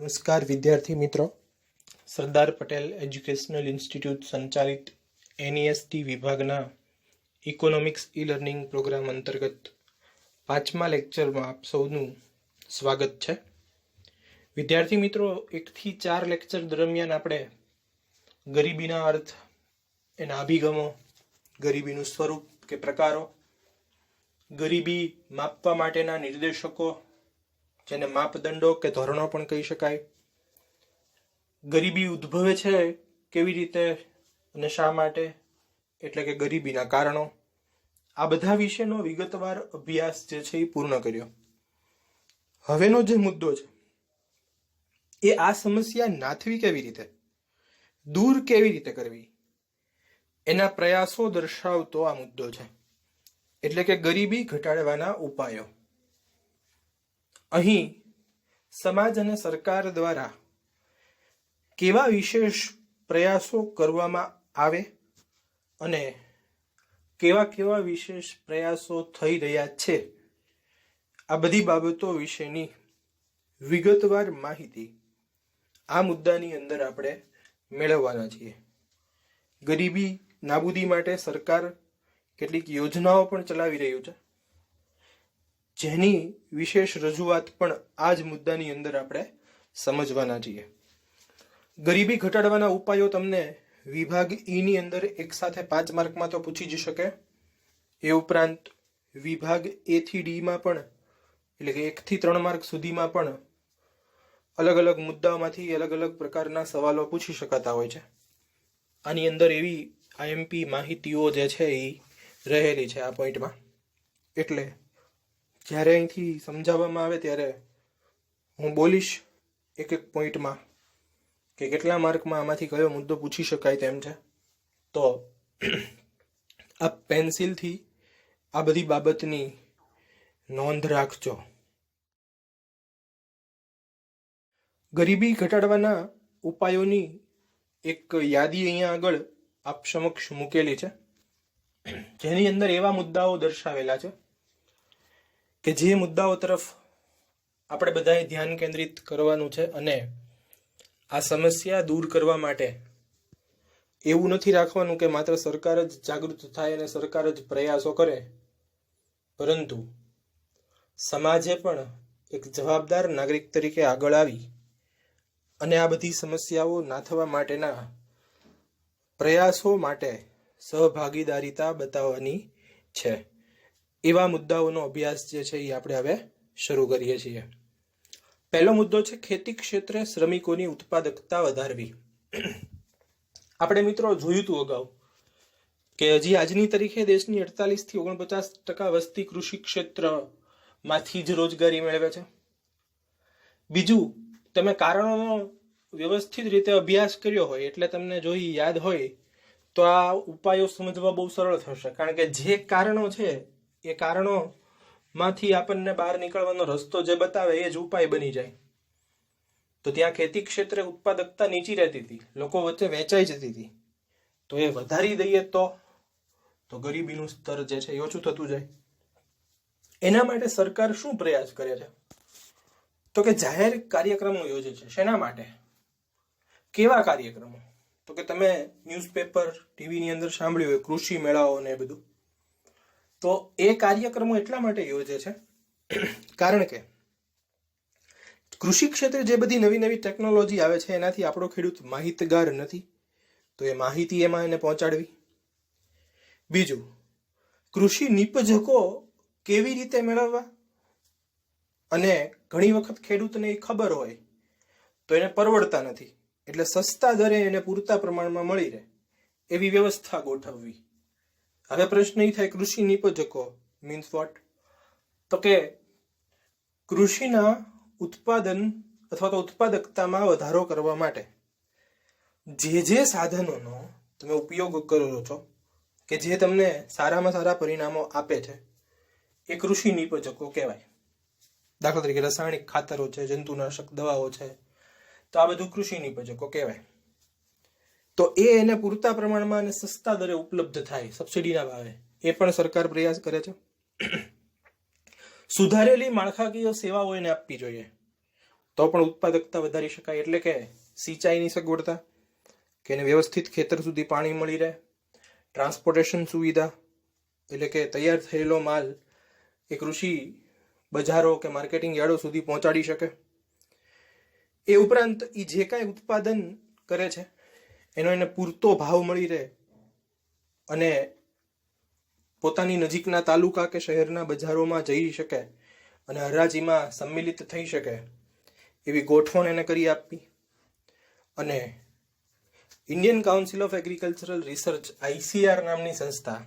નમસ્કાર વિદ્યાર્થી મિત્રો, સરદાર પટેલ એજ્યુકેશનલ ઇન્સ્ટિટ્યૂટ સંચાલિત NEST વિભાગના ઇકોનોમિક્સ ઈ લર્નિંગ પ્રોગ્રામ અંતર્ગત 5મા લેક્ચરમાં આપ સૌનું સ્વાગત છે. વિદ્યાર્થી મિત્રો, 1 થી 4 લેક્ચર દરમિયાન આપણે ગરીબીના અર્થ, એના અભિગમો, ગરીબીનું સ્વરૂપ કે પ્રકારો, ગરીબી માપવા માટેના નિર્દેશકો જેને માપદંડો કે ધોરણો પણ કહી શકાય, ગરીબી ઉદ્ભવે છે કેવી રીતે અને શા માટે, એટલે કે ગરીબીના કારણો, આ બધા વિશેનો વિગતવાર અભ્યાસ જે છે એ પૂર્ણ કર્યો. હવેનો જે મુદ્દો છે એ આ સમસ્યા નાથવી કેવી રીતે, દૂર કેવી રીતે કરવી, એના પ્રયાસો દર્શાવતો આ મુદ્દો છે, એટલે કે ગરીબી ઘટાડવાના ઉપાયો. અહીં સમાજ અને સરકાર દ્વારા કેવા વિશેષ પ્રયાસો કરવામાં આવે અને કેવા વિશેષ પ્રયાસો થઈ રહ્યા છે, આ બધી બાબતો વિશેની વિગતવાર માહિતી આ મુદ્દાની અંદર આપણે મેળવવાના છીએ. ગરીબી નાબૂદી માટે સરકાર કેટલીક યોજનાઓ પણ ચલાવી રહ્યું છે, જેની વિશેષ રજૂઆત પણ આ જ મુદ્દાની અંદર આપણે સમજવાના છીએ. ગરીબી ઘટાડવાના ઉપાયો તમને વિભાગ ઈ અંદર એક સાથે 5 માર્કમાં તો પૂછી જ શકે. એ ઉપરાંત વિભાગ A થી D માં પણ, એટલે કે 1 થી 3 માર્ક સુધીમાં પણ અલગ અલગ મુદ્દાઓમાંથી અલગ અલગ પ્રકારના સવાલો પૂછી શકાતા હોય છે. આની અંદર એવી IMP માહિતીઓ જે છે એ રહેલી છે આ પોઈન્ટમાં. એટલે જ્યારે અહીંથી સમજાવવામાં આવે ત્યારે હું બોલીશ એક પોઈન્ટમાં કે કેટલા માર્કમાં આમાંથી કયો મુદ્દો પૂછી શકાય તેમ છે. તો આ પેન્સિલથી આ બધી બાબતની નોંધ રાખજો. ગરીબી ઘટાડવાના ઉપાયોની એક યાદી અહીંયા આગળ આપ સમક્ષ મૂકેલી છે, જેની અંદર એવા મુદ્દાઓ દર્શાવેલા છે કે જે મુદ્દાઓ તરફ આપણે બધાએ ધ્યાન કેન્દ્રિત કરવાનું છે. અને આ સમસ્યા દૂર કરવા માટે એવું નથી રાખવાનું કે માત્ર સરકાર જ જાગૃત થાય અને સરકાર જ પ્રયાસો કરે, પરંતુ સમાજે પણ એક જવાબદાર નાગરિક તરીકે આગળ આવી અને આ બધી સમસ્યાઓ નાથવા માટેના પ્રયાસો માટે સહભાગીદારીતા બતાવવાની છે. એવા મુદ્દાઓનો અભ્યાસ જે છે એ આપણે હવે શરૂ કરીએ છીએ. પહેલો મુદ્દો છે ખેતી ક્ષેત્રે શ્રમિકોની ઉત્પાદકતા વધારવી. આપણે મિત્રો જોયું હતું અગાઉ કે હજી આજની તારીખે દેશની 48 થી 49% વસ્તી કૃષિ ક્ષેત્રમાંથી જ રોજગારી મેળવે છે. બીજું, તમે કારણોનો વ્યવસ્થિત રીતે અભ્યાસ કર્યો હોય એટલે તમને જોઈ યાદ હોય તો આ ઉપાયો સમજવા બહુ સરળ થશે, કારણ કે જે કારણો છે એ કારણોમાંથી આપણને બહાર નીકળવાનો રસ્તો જે બતાવે એ જ ઉપાય બની જાય. તો ત્યાં ખેતી ક્ષેત્રે ઉત્પાદકતા નીચી રહેતી હતી, લોકો વચ્ચે વેચાઈ જતી હતી, તો એ વધારી દઈએ તો ગરીબીનું સ્તર જે છે એ ઓછું થતું જાય. એના માટે સરકાર શું પ્રયાસ કરે છે? તો કે જાહેર કાર્યક્રમો યોજે છે. શેના માટે? કેવા કાર્યક્રમો? તો કે તમે ન્યૂઝપેપર, ટીવીની અંદર સાંભળ્યું હોય કૃષિ મેળાઓ ને એ બધું. તો એ કાર્યક્રમો એટલા માટે યોજે છે કારણ કે કૃષિ ક્ષેત્રે જે બધી નવી ટેકનોલોજી આવે છે એનાથી આપણો ખેડૂત માહિતગાર નથી, તો એ માહિતી એમાં એને પહોંચાડવી. બીજું, કૃષિ નિપજકો કેવી રીતે મેળવવા, અને ઘણી વખત ખેડૂતને એ ખબર હોય તો એને પરવડતા નથી, એટલે સસ્તા દરે એને પૂરતા પ્રમાણમાં મળી રહે એવી વ્યવસ્થા ગોઠવવી. હવે પ્રશ્ન એ થાય, કૃષિ નિપજકો મીન્સ વોટ? તો કે કૃષિના ઉત્પાદન અથવા તો ઉત્પાદકતામાં વધારો કરવા માટે જે સાધનોનો તમે ઉપયોગ કરો છો કે જે તમને સારામાં સારા પરિણામો આપે છે એ કૃષિ નિપજકો કહેવાય. દાખલા તરીકે રાસાયણિક ખાતરો છે, જંતુનાશક દવાઓ છે, તો આ બધું કૃષિ નિપજકો કહેવાય. તો એને પૂરતા પ્રમાણમાં અને સસ્તા દરે ઉપલબ્ધ થાય, સબસિડીના ભાવે, એ પણ સરકાર પ્રયાસ કરે છે. સુધારેલી માળખાકીય સેવાઓ એને આપવી જોઈએ. તો પણ ઉત્પાદકતા વધારી શકાય. એટલે કે સિંચાઈની સગવડતા, કે એને વ્યવસ્થિત ખેતર સુધી પાણી મળી રહે, ટ્રાન્સપોર્ટેશન સુવિધા, એટલે કે તૈયાર થયેલો માલ એ કૃષિ બજારો કે માર્કેટિંગ યાર્ડો સુધી પહોંચાડી શકે. એ ઉપરાંત એ જે કાંઈ ઉત્પાદન કરે છે એનો એને પૂરતો ભાવ મળી રહે અને પોતાની નજીકના તાલુકા કે શહેરના બજારોમાં જઈ શકે અને હરાજીમાં સંમિલિત થઈ શકે એવી ગોઠવણ એને કરી આપવી. અને Indian council of agricultural research ICR નામની સંસ્થા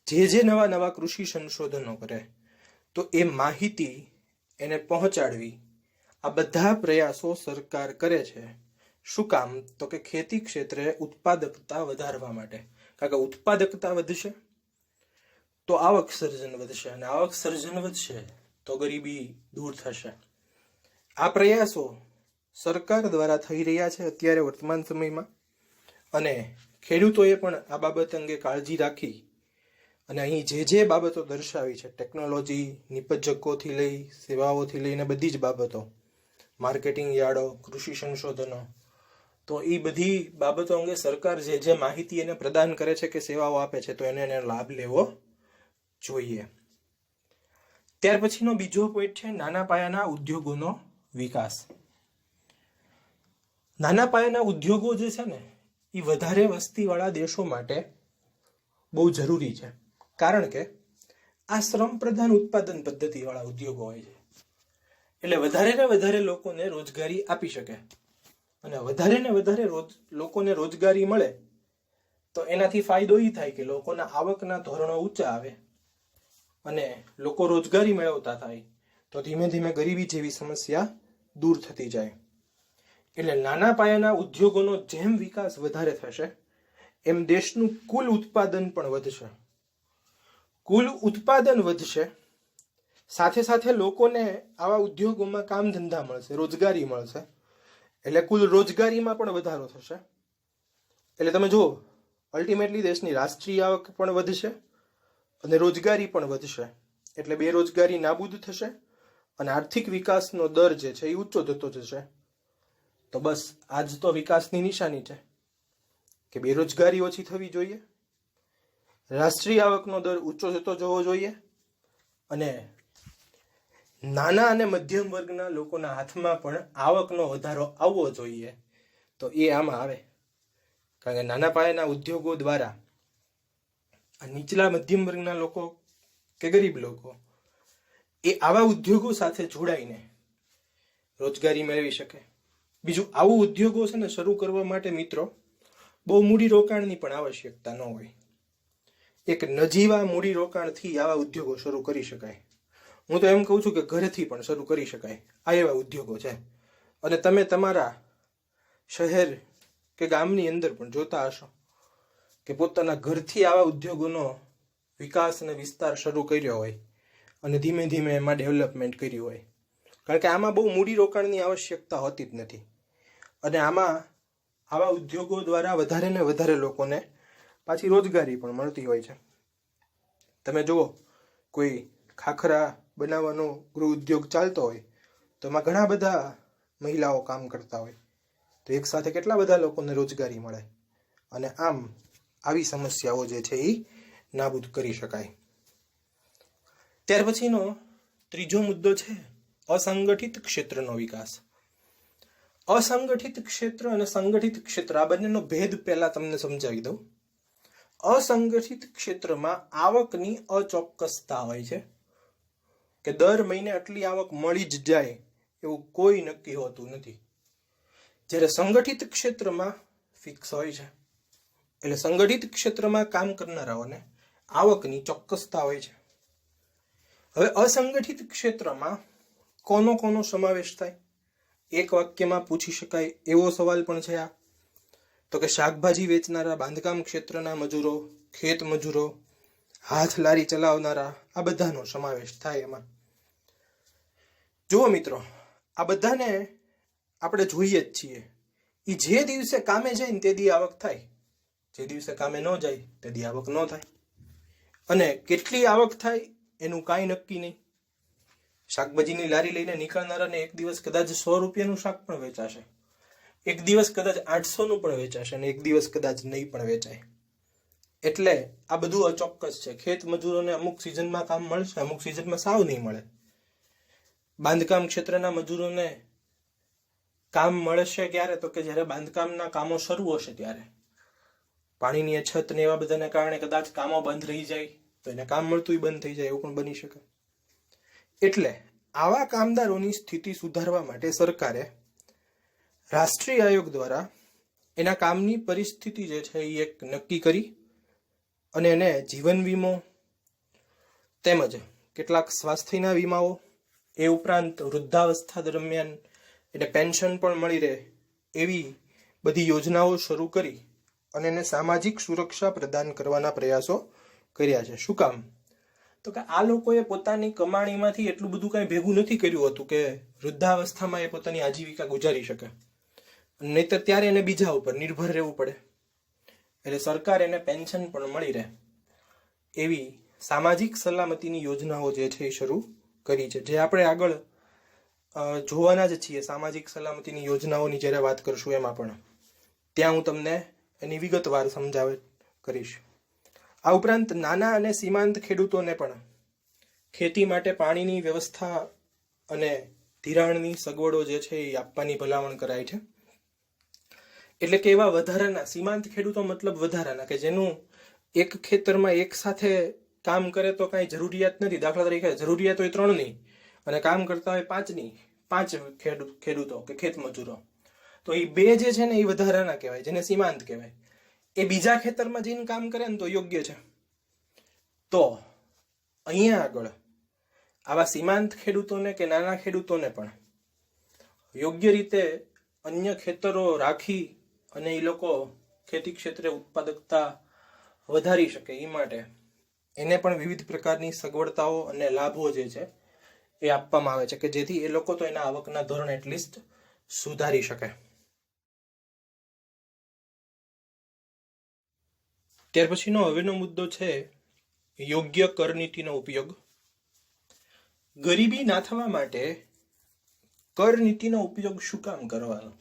જે નવા નવા કૃષિ સંશોધનો કરે તો એ માહિતી એને પહોંચાડવી. આ બધા પ્રયાસો સરકાર કરે છે. શું કામ? તો કે ખેતી ક્ષેત્રે ઉત્પાદકતા વધારવા માટે. કારણ કે ઉત્પાદકતા વધશે તો આવક સર્જન વધશે, અને આવક સર્જન વધશે તો ગરીબી દૂર થશે. આ પ્રયાસો સરકાર દ્વારા થઈ રહ્યા છે અત્યારે વર્તમાન સમયમાં, અને ખેડૂતોએ પણ આ બાબત અંગે કાળજી રાખી અને અહીં જે બાબતો દર્શાવી છે, ટેકનોલોજી, નિપજકોથી લઈ સેવાઓથી લઈને બધી જ બાબતો, માર્કેટિંગ યાર્ડો, કૃષિ સંશોધનો, તો એ બધી બાબતો અંગે સરકાર જે માહિતી એને પ્રદાન કરે છે કે સેવાઓ આપે છે તો એને લાભ લેવો જોઈએ. ત્યાર પછીનો બીજો પોઈન્ટ છે નાના પાયાના ઉદ્યોગોનો વિકાસ. નાના પાયાના ઉદ્યોગો જે છે ને એ વધારે વસ્તીવાળા દેશો માટે બહુ જરૂરી છે. કારણ કે આ શ્રમ પ્રધાન ઉત્પાદન પદ્ધતિવાળા ઉદ્યોગો હોય છે. એટલે વધારે ને વધારે લોકોને રોજગારી આપી શકે, અને વધારે ને વધારે લોકોને રોજગારી મળે તો એનાથી ફાયદો એ થાય કે લોકોના આવકના ધોરણો ઊંચા આવે અને લોકો રોજગારી મેળવતા થાય તો ધીમે ધીમે ગરીબી જેવી સમસ્યા દૂર થતી જાય. એટલે નાના પાયાના ઉદ્યોગોનો જેમ વિકાસ વધારે થશે એમ દેશનું કુલ ઉત્પાદન પણ વધશે. કુલ ઉત્પાદન વધશે, સાથે સાથે લોકોને આવા ઉદ્યોગોમાં કામ ધંધા મળશે, રોજગારી મળશે, એટલે કુલ રોજગારીમાં પણ વધારો થશે. એટલે તમે જુઓ, અલ્ટિમેટલી દેશની રાષ્ટ્રીય આવક પણ વધશે અને રોજગારી પણ વધશે. એટલે બેરોજગારી નાબૂદ થશે અને આર્થિક વિકાસનો દર જે છે એ ઊંચો થતો જશે. તો બસ આજ તો વિકાસની નિશાની છે કે બેરોજગારી ઓછી થવી જોઈએ, રાષ્ટ્રીય આવકનો દર ઊંચો થતો જવો જોઈએ, અને નાના અને મધ્યમ વર્ગના લોકોના હાથમાં પણ આવકનો વધારો આવવો જોઈએ. તો એ આમાં આવે, કારણ કે નાના પાયાના ઉદ્યોગો દ્વારા નીચલા મધ્યમ વર્ગના લોકો કે ગરીબ લોકો એ આવા ઉદ્યોગો સાથે જોડાઈને રોજગારી મેળવી શકે. બીજું, આવું ઉદ્યોગો છે ને શરૂ કરવા માટે મિત્રો બહુ મૂડી રોકાણની પણ આવશ્યકતા ન હોય. એક નજીવા મૂડી રોકાણથી આવા ઉદ્યોગો શરૂ કરી શકાય. હું તો એમ કહું છું કે ઘરેથી પણ શરૂ કરી શકાય. આ એવા ઉદ્યોગો છે, અને તમે તમારા શહેર કે ગામની અંદર પણ જોતા હશો કે પોતાના ઘરથી આવા ઉદ્યોગોનો વિકાસ અને વિસ્તાર શરૂ કર્યો હોય અને ધીમે ધીમે એમાં ડેવલપમેન્ટ કર્યું હોય. કારણ કે આમાં બહુ મૂડી રોકાણની આવશ્યકતા હોતી જ નથી, અને આમાં આવા ઉદ્યોગો દ્વારા વધારે ને વધારે લોકોને પાછી રોજગારી પણ મળતી હોય છે. તમે જુઓ, કોઈ ખાખરા બનાવવાનો ગૃહ ઉદ્યોગ ચાલતો હોય તો એમાં ઘણા બધા મહિલાઓ કામ કરતા હોય, તો એક સાથે કેટલા બધા લોકોને રોજગારી મળે, અને આમ આવી સમસ્યાઓ જે છે એ નાબૂદ કરી શકાય. ત્યાર પછીનો ત્રીજો મુદ્દો છે અસંગઠિત ક્ષેત્રનો વિકાસ. અસંગઠિત ક્ષેત્ર અને સંગઠિત ક્ષેત્ર, આ બંનેનો ભેદ પહેલા તમને સમજાવી દઉં. અસંગઠિત ક્ષેત્રમાં આવકની અચોક્કસતા હોય છે કે દર મહિને આટલી આવક મળી જ જાય એવું કોઈ નક્કી હોતું નથી. જ્યારે સંગઠિત ક્ષેત્રમાં ફિક્સ હોય છે. એટલે સંગઠિત ક્ષેત્રમાં કામ કરનારાઓને આવકની ચોક્કસતા હોય છે. હવે અસંગઠિત ક્ષેત્રમાં કોનો સમાવેશ થાય? એક વાક્યમાં પૂછી શકાય એવો સવાલ પણ છે આ. તો કે શાકભાજી વેચનારા, બાંધકામ ક્ષેત્રના મજૂરો, ખેત મજૂરો, હાથ લારી ચલાવનારા, આ બધાનો સમાવેશ થાય એમાં. જુઓ મિત્રો, આ બધાને આપણે જોઈએ જ છીએ. એ જે દિવસે કામે જાય ને તે દી આવક થાય, જે દિવસે કામે ન જાય તે દી આવક ન થાય. અને કેટલી આવક થાય એનું કાંઈ નક્કી નહીં. શાકભાજીની લારી લઈને નીકળનારાને એક દિવસ કદાચ 100 રૂપિયાનું શાક પણ વેચાશે, એક દિવસ કદાચ 800નું પણ વેચાશે અને એક દિવસ કદાચ નહીં પણ વેચાય. એટલે આ બધું અચોક્કસ છે. ખેત મજૂરોને અમુક સિઝનમાં કામ મળશે, અમુક સિઝનમાં સાવ નહીં મળે. બાંધકામ ક્ષેત્રના મજૂરોને કામ મળશે ક્યારે? તો કે જ્યારે બાંધકામના કામો શરૂ હશે ત્યારે. પાણીની અછત ને એવા બધાને કારણે કદાચ કામો બંધ રહી જાય તો એને કામ મળતું બંધ થઈ જાય, એવું પણ બની શકે. એટલે આવા કામદારોની સ્થિતિ સુધારવા માટે સરકારે રાષ્ટ્રીય આયોગ દ્વારા એના કામની પરિસ્થિતિ જે છે એ એક નક્કી કરી અને એને જીવન વીમો તેમજ કેટલાક સ્વાસ્થ્યના વીમાઓ, એ ઉપરાંત વૃદ્ધાવસ્થા દરમિયાન એને પેન્શન પણ મળી રહે એવી બધી યોજનાઓ શરૂ કરી અને એને સામાજિક સુરક્ષા પ્રદાન કરવાના પ્રયાસો કર્યા છે. શું કામ? તો કે આ લોકોએ પોતાની કમાણીમાંથી એટલું બધું કાંઈ ભેગું નથી કર્યું હતું કે વૃદ્ધાવસ્થામાં એ પોતાની આજીવિકા ગુજારી શકે, નહીતર ત્યારે એને બીજા ઉપર નિર્ભર રહેવું પડે. એટલે સરકાર એને પેન્શન પણ મળી રહે એવી સામાજિક સલામતીની યોજનાઓ જે છે એ શરૂ કરી છે, જે આપણે આગળ જોવાના જ છીએ. સામાજિક સલામતીની યોજનાઓની જ્યારે વાત કરશું એમાં પણ ત્યાં હું તમને એની વિગતવાર સમજાવટ કરીશ. આ ઉપરાંત નાના અને સીમાંત ખેડૂતોને પણ ખેતી માટે પાણીની વ્યવસ્થા અને ધિરાણની સગવડો જે છે એ આપવાની ભલામણ કરાય છે. એટલે કે એવા વધારાના સીમાંત ખેડૂતો મતલબ વધારાના કે જેનું એક ખેતરમાં એક સાથે કામ કરે તો કાંઈ જરૂરિયાત નથી. દાખલા તરીકે જરૂરિયાત હોય 3ની અને કામ કરતા હોય 5ની, 5 ખેડૂતો કે ખેત મજૂરો, તો એ 2 જે છે ને એ વધારાના કહેવાય, જેને સીમાંત કહેવાય. એ બીજા ખેતરમાં જઈને કામ કરે ને તો યોગ્ય છે. તો અહીંયા આગળ આવા સીમાંત ખેડૂતોને કે નાના ખેડૂતોને પણ યોગ્ય રીતે અન્ય ખેતરો રાખી અને એ લોકો ખેતી ક્ષેત્રે ઉત્પાદકતા વધારી શકે એ માટે એને પણ વિવિધ પ્રકારની સગવડતાઓ અને લાભો જે છે એ આપવામાં આવે છે કે જેથી એ લોકો તો એના આવકના ધોરણ એટલીસ્ટ સુધારી શકે. ત્યાર પછીનો હવેનો મુદ્દો છે યોગ્ય કરનીતિનો ઉપયોગ. ગરીબી નાથવા માટે કરનીતિનો ઉપયોગ શું કામ કરવાનો?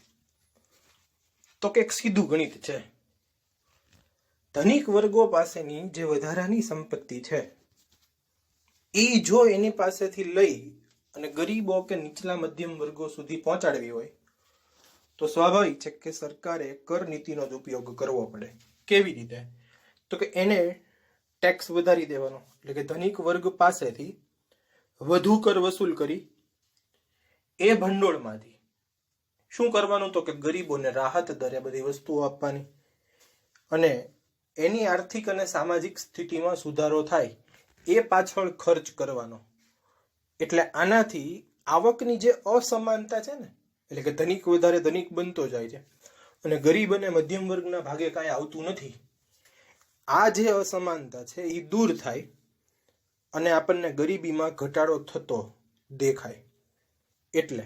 તો કે એક સીધું ગણિત છે. ધનિક વર્ગો પાસેની જે વધારાની સંપત્તિ છે એ જો એની પાસેથી લઈ અને ગરીબો કે નીચલા મધ્યમ વર્ગો સુધી પહોંચાડવી હોય તો સ્વાભાવિક છે કે સરકારે કર નીતિનો જ ઉપયોગ કરવો પડે. કેવી રીતે? તો કે એને ટેક્સ વધારી દેવાનો, એટલે કે ધનિક વર્ગ પાસેથી વધુ કર વસૂલ કરી એ ભંડોળમાંથી શું કરવાનું? તો કે ગરીબોને રાહત દરે બધી વસ્તુઓ આપવાની અને એની આર્થિક અને સામાજિક સ્થિતિમાં સુધારો થાય એ પાછળ ખર્ચ કરવાનો. એટલે આનાથી આવકની જે અસમાનતા છે ને, એટલે કે ધનિક વધારે ધનિક બનતો જાય છે અને ગરીબ અને મધ્યમ વર્ગના ભાગે કાંઈ આવતું નથી, આ જે અસમાનતા છે એ દૂર થાય અને આપણને ગરીબીમાં ઘટાડો થતો દેખાય. એટલે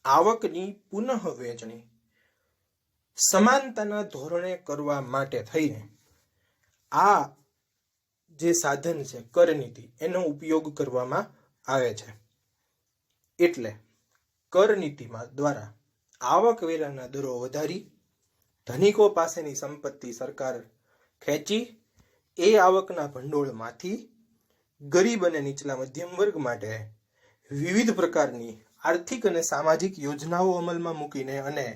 આવકની પુનઃ વહેંચણી સમાનતાના ધોરણે કરવા માટે થઈને આ જે સાધન છે કરનીતિ, એનો ઉપયોગ કરવામાં આવે છે. એટલે કરનીતિમાં દ્વારા આવકવેરાના દરો વધારી ધનિકો પાસેની સંપત્તિ સરકાર ખેંચી એ આવકના ભંડોળમાંથી ગરીબ અને નીચલા મધ્યમ વર્ગ માટે વિવિધ પ્રકારની આર્થિક અને સામાજિક યોજનાઓ અમલમાં મૂકીને અને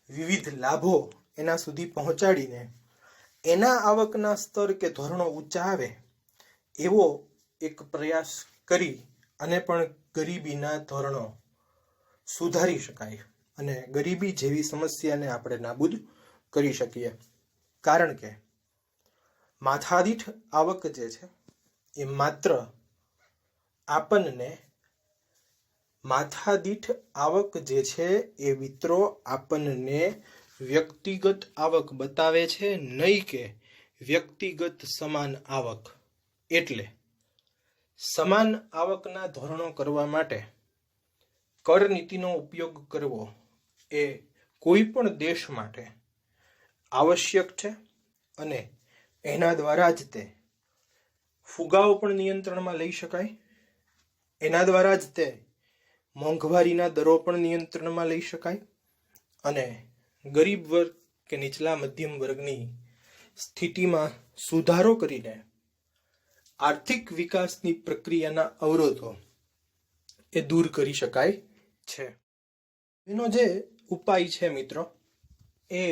વિવિધ લાભો એના સુધી પહોંચાડીને એના આવકના સ્તર કે ધોરણો ઊંચા આવે એવો એક પ્રયાસ કરી અને પણ ગરીબીના ધોરણો સુધારી શકાય અને ગરીબી જેવી સમસ્યાને આપણે નાબૂદ કરી શકીએ. કારણ કે માથાદીઠ આવક જે છે એ માત્ર આપણને માથાદીઠ આવક જે છે એ મિત્રો આપણને વ્યક્તિગત આવક બતાવે છે, નહીં કે વ્યક્તિગત સમાન આવક. એટલે સમાન આવકના ધોરણો કરવા માટે કરનીતિનો ઉપયોગ કરવો એ કોઈ પણ દેશ માટે આવશ્યક છે અને એના દ્વારા જ તે ફુગાવો પણ નિયંત્રણમાં લઈ શકાય, એના દ્વારા જ તે મોંઘવારીના દરો પણ નિયંત્રણમાં લઈ શકાય અને ગરીબ વર્ગ કે નીચલા મધ્યમ વર્ગની સ્થિતિમાં સુધારો કરીને આર્થિક વિકાસની પ્રક્રિયાના અવરોધો એ દૂર કરી શકાય છે. એનો જે ઉપાય છે મિત્રો, એ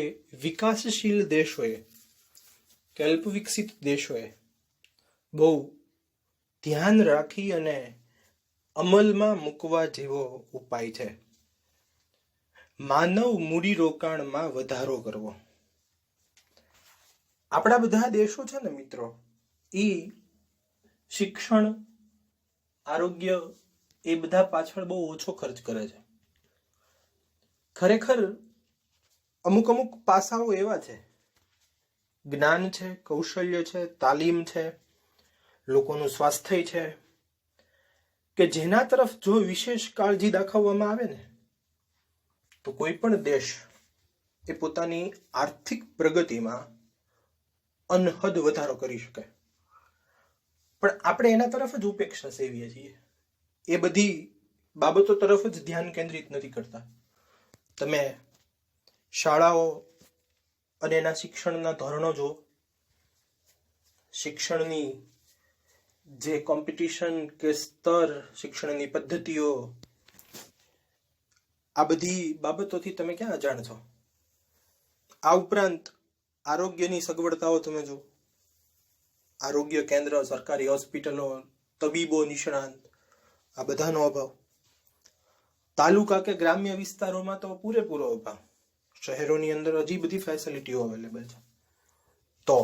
વિકાસશીલ દેશોએ કે અલ્પ વિકસિત દેશોએ બહુ ધ્યાન રાખી અને અમલમાં મૂકવા જેવો ઉપાય છે. માનવ મૂડીરોકાણમાં વધારો કરવો. આપણા બધા દેશો છે ને મિત્રો, એ શિક્ષણ, આરોગ્ય એ બધા પાછળ બહુ ઓછો ખર્ચ કરે છે. ખરેખર અમુક અમુક પાસાઓ એવા છે, જ્ઞાન છે, કૌશલ્ય છે, તાલીમ છે, લોકોનું સ્વાસ્થ્ય છે, કે જેના તરફ જો વિશેષ કાળજી દાખવવામાં આવે ને તો કોઈ પણ દેશ એ પોતાની આર્થિક પ્રગતિમાં અનહદ વધારો કરી શકે. પણ આપણે એના તરફ જ ઉપેક્ષા સેવીએ છીએ. એ બધી બાબતો તરફ જ ધ્યાન કેન્દ્રિત નથી કરતા. તમે શાળાઓ અને એના શિક્ષણના ધોરણો જો, શિક્ષણની જે કોમ્પિટિશન કે સ્તર, શિક્ષણની પદ્ધતિઓ, આ બધી બાબતોથી તમે ક્યાં અજાણ છો? આ ઉપરાંત આરોગ્યની સગવડતાઓ તમે જો, આરોગ્ય કેન્દ્ર, સરકારી હોસ્પિટલો, તબીબો નિષ્ણાંત, આ બધાનો અભાવ. તાલુકા કે ગ્રામ્ય વિસ્તારોમાં તો પૂરેપૂરો અભાવ. શહેરોની અંદર હજી બધી ફેસિલિટીઓ અવેલેબલ છે. તો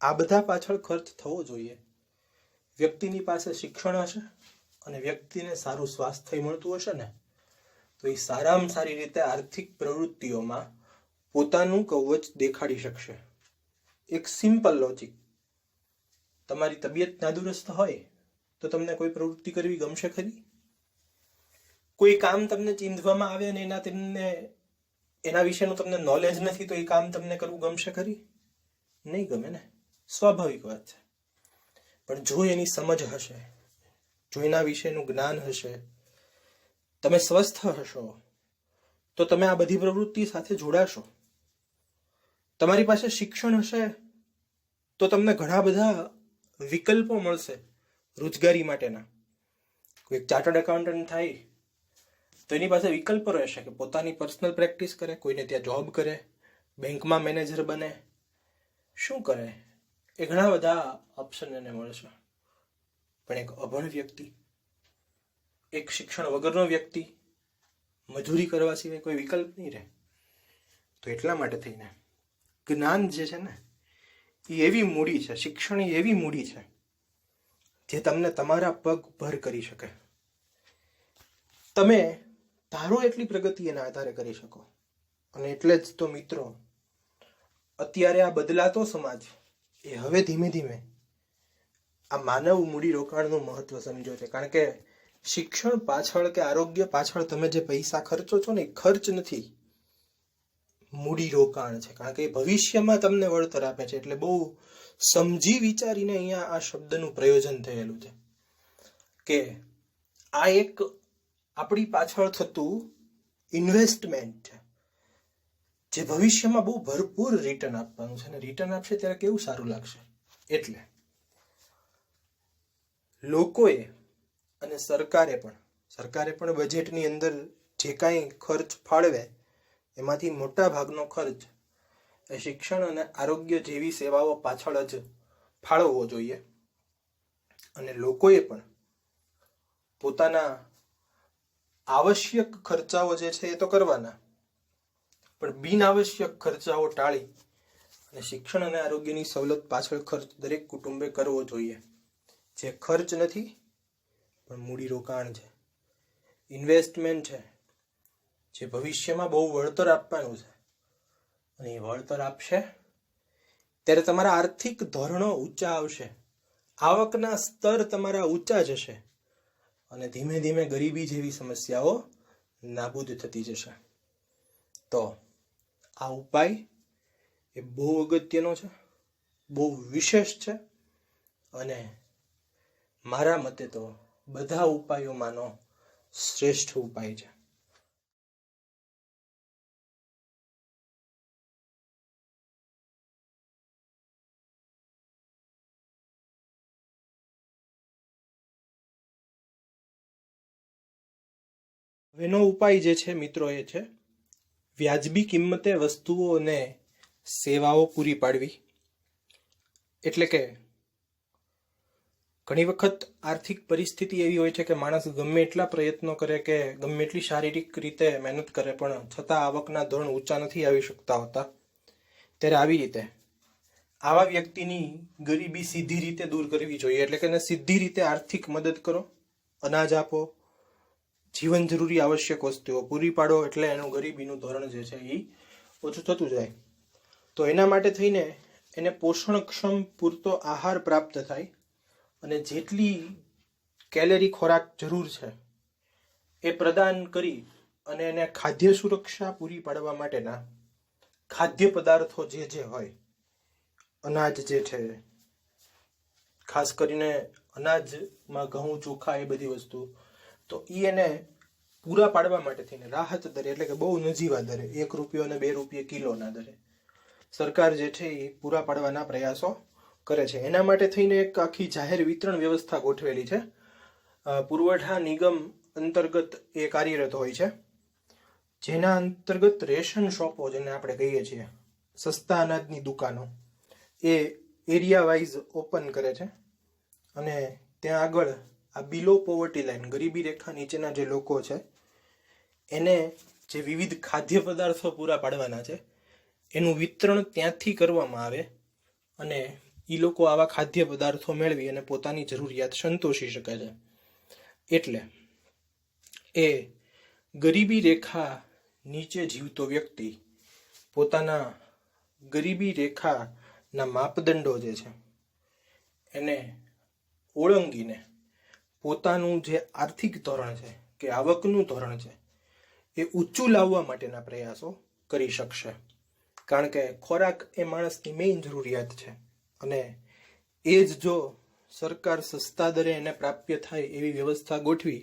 આ બધા પાછળ ખર્ચ થવો જોઈએ. વ્યક્તિની પાસે શિક્ષણ હશે અને વ્યક્તિને સારું સ્વાસ્થ્ય મળતું હશે ને, તો એ સારામાં સારી રીતે આર્થિક પ્રવૃત્તિઓમાં પોતાનું કવચ દેખાડી શકશે. એક સિમ્પલ લોજિક. તમારી તબિયત નાદુરસ્ત હોય તો તમને કોઈ પ્રવૃત્તિ કરવી ગમશે ખરી? કોઈ કામ તમને ચીંધવામાં આવે અને એના વિશેનું તમને નોલેજ નથી તો એ કામ તમને કરવું ગમશે ખરી? નહીં ગમે ને, સ્વાભાવિક વાત છે. પણ જો એની સમજ હશે, જો એના વિશેનું જ્ઞાન હશે, તમે સ્વસ્થ હશો, તો તમે આ બધી પ્રવૃત્તિ સાથે જોડાશો. તમારી પાસે શિક્ષણ હશે તો તમને ઘણા બધા વિકલ્પો મળશે રોજગારી માટેના. કોઈ ચાર્ટર્ડ એકાઉન્ટન્ટ થાય તો એની પાસે વિકલ્પો રહેશે કે પોતાની પર્સનલ પ્રેક્ટિસ કરે, કોઈને ત્યાં જોબ કરે, બેંકમાં મેનેજર બને, શું કરે, એ ઘણા બધા ઓપ્શન એને મળશે. પણ એક અભણ વ્યક્તિ, એક શિક્ષણ વગરનો વ્યક્તિ મજૂરી કરવા સિવાય કોઈ વિકલ્પ નહીં રહે. તો એટલા માટે થઈને જ્ઞાન જે છે ને, એ એવી મૂડી છે, શિક્ષણ એ એવી મૂડી છે જે તમને તમારા પગ ભર કરી શકે. તમે ધારો એટલી પ્રગતિ એના આધારે કરી શકો. અને એટલે જ તો મિત્રો, અત્યારે આ બદલાતો સમાજ એ હવે ધીમે ધીમે આ માનવ મૂડીરોકાણનું મહત્વ સમજો છે. કારણ કે શિક્ષણ પાછળ કે આરોગ્ય પાછળ તમે જે પૈસા ખર્ચો છો ને, એ ખર્ચ નથી, મૂડીરોકાણ છે. કારણ કે એ ભવિષ્યમાં તમને વળતર આપે છે. એટલે બહુ સમજી વિચારીને અહીંયા આ શબ્દનું પ્રયોજન થયેલું છે કે આ એક આપણી પાછળ થતું ઇન્વેસ્ટમેન્ટ છે જે ભવિષ્યમાં બહુ ભરપૂર રિટર્ન આપવાનું છે. અને રિટર્ન આપશે ત્યારે કેવું સારું લાગશે. એટલે લોકોએ અને સરકારે પણ બજેટની અંદર જે કાંઈ ખર્ચ ફાળવે એમાંથી મોટા ભાગનો ખર્ચ એ શિક્ષણ અને આરોગ્ય જેવી સેવાઓ પાછળ જ ફાળવવો જોઈએ. અને લોકોએ પણ પોતાના આવશ્યક ખર્ચાઓ જે છે એ તો કરવાના, પણ બિનઆવશ્યક ખર્ચાઓ ટાળી અને શિક્ષણ અને આરોગ્યની સવલત પાછળ ખર્ચ દરેક કુટુંબે કરવો જોઈએ. જે ખર્ચ નથી પણ મૂડીરોકાણ છે, ઇન્વેસ્ટમેન્ટ છે, જે ભવિષ્યમાં બહુ વળતર આપવાનું છે. અને એ વળતર આપશે ત્યારે તમારા આર્થિક ધોરણો ઊંચા આવશે, આવકના સ્તર તમારા ઊંચા જશે અને ધીમે ધીમે ગરીબી જેવી સમસ્યાઓ નાબૂદ થતી જશે. તો આ ઉપાય એ બહુ અગત્યનો છે, બહુ વિશેષ છે અને મારા મતે તો બધા ઉપાયોમાંનો શ્રેષ્ઠ ઉપાય છે. હવેનો ઉપાય જે છે મિત્રો એ છે વ્યાજબી કિંમતે વસ્તુઓ અને સેવાઓ પૂરી પાડવી. એટલે કે ઘણી વખત આર્થિક પરિસ્થિતિ એવી હોય છે કે માણસ ગમે એટલા પ્રયત્નો કરે કે ગમે એટલી શારીરિક રીતે મહેનત કરે પણ છતાં આવકના ધોરણ ઊંચા નથી આવી શકતા હોતા. ત્યારે આવી રીતે આવા વ્યક્તિની ગરીબી સીધી રીતે દૂર કરવી જોઈએ. એટલે કે એને સીધી રીતે આર્થિક મદદ કરો, અનાજ આપો, જીવન જરૂરી આવશ્યક વસ્તુઓ પૂરી પાડો, એટલે એનું ગરીબીનું ધોરણ જે છે એ ઓછું થતું જાય. તો એના માટે થઈને એને પોષણક્ષમ પૂરતો આહાર પ્રાપ્ત થાય અને જેટલી કેલરી ખોરાક જરૂર છે એ પ્રદાન કરી અને એને ખાદ્ય સુરક્ષા પૂરી પાડવા માટેના ખાદ્ય પદાર્થો જે હોય, અનાજ જે છે, ખાસ કરીને અનાજમાં ઘઉં, ચોખા, એ બધી વસ્તુ, તો એ એને પૂરા પાડવા માટે થઈને રાહત દરે, એટલે કે બહુ નજીવા દરે, 1 રૂપિયો અને 2 રૂપિયા કિલોના દરે સરકાર જે છે એ પૂરા પાડવાના પ્રયાસો કરે છે. એના માટે થઈને એક આખી જાહેર વિતરણ વ્યવસ્થા ગોઠવેલી છે. પુરવઠા નિગમ અંતર્ગત એ કાર્યરત હોય છે, જેના અંતર્ગત રેશન શોપો, જેને આપણે કહીએ છીએ સસ્તા અનાજની દુકાનો, એ એરિયા વાઇઝ ઓપન કરે છે. અને ત્યાં આગળ આ બિલો પોવર્ટી લાઈન, ગરીબી રેખા નીચેના જે લોકો છે એને જે વિવિધ ખાદ્ય પદાર્થો પૂરા પાડવાના છે એનું વિતરણ ત્યાંથી કરવામાં આવે અને એ લોકો આવા ખાદ્ય પદાર્થો મેળવી અને પોતાની જરૂરિયાત સંતોષી શકે છે. એટલે એ ગરીબી રેખા નીચે જીવતો વ્યક્તિ પોતાના ગરીબી રેખાના માપદંડો જે છે એને ઓળંગીને પોતાનું જે આર્થિક ધોરણ છે કે આવકનું ધોરણ છે એ ઊંચું લાવવા માટેના પ્રયાસો કરી શકશે. કારણ કે ખોરાક એ માણસની મેઇન જરૂરિયાત છે અને એ જ જો સરકાર સસ્તા દરે એને પ્રાપ્ય થાય એવી વ્યવસ્થા ગોઠવી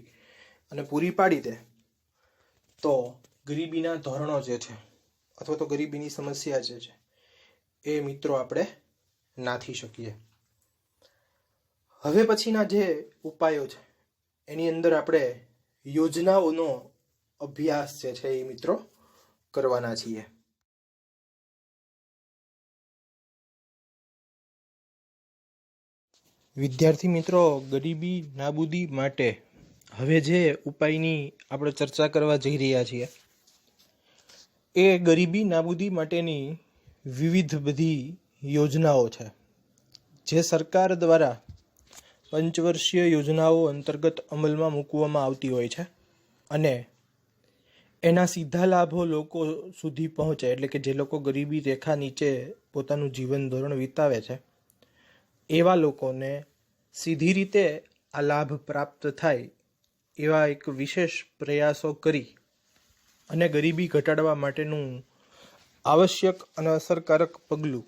અને પૂરી પાડી દે તો ગરીબીના ધોરણો જે છે અથવા તો ગરીબીની સમસ્યા જે છે એ મિત્રો આપણે નાથી શકીએ. હવે પછીના જે ઉપાયો છે એની અંદર આપણે યોજનાઓનો અભ્યાસ જે છે એ મિત્રો કરવાના છીએ. વિદ્યાર્થી મિત્રો, ગરીબી નાબૂદી માટે હવે જે ઉપાયની આપણે ચર્ચા કરવા જઈ રહ્યા છીએ એ ગરીબી નાબૂદી માટેની વિવિધ બધી યોજનાઓ છે જે સરકાર દ્વારા પંચવર્ષીય યોજનાઓ અંતર્ગત અમલમાં મૂકવામાં આવતી હોય છે અને એના સીધા લાભો લોકો સુધી પહોંચે. એટલે કે જે લોકો ગરીબી રેખા નીચે પોતાનું જીવન ધોરણ વિતાવે છે એવા લોકોને સીધી રીતે આ લાભ પ્રાપ્ત થાય એવા એક વિશેષ પ્રયાસો કરી અને ગરીબી ઘટાડવા માટેનું આવશ્યક અને અસરકારક પગલું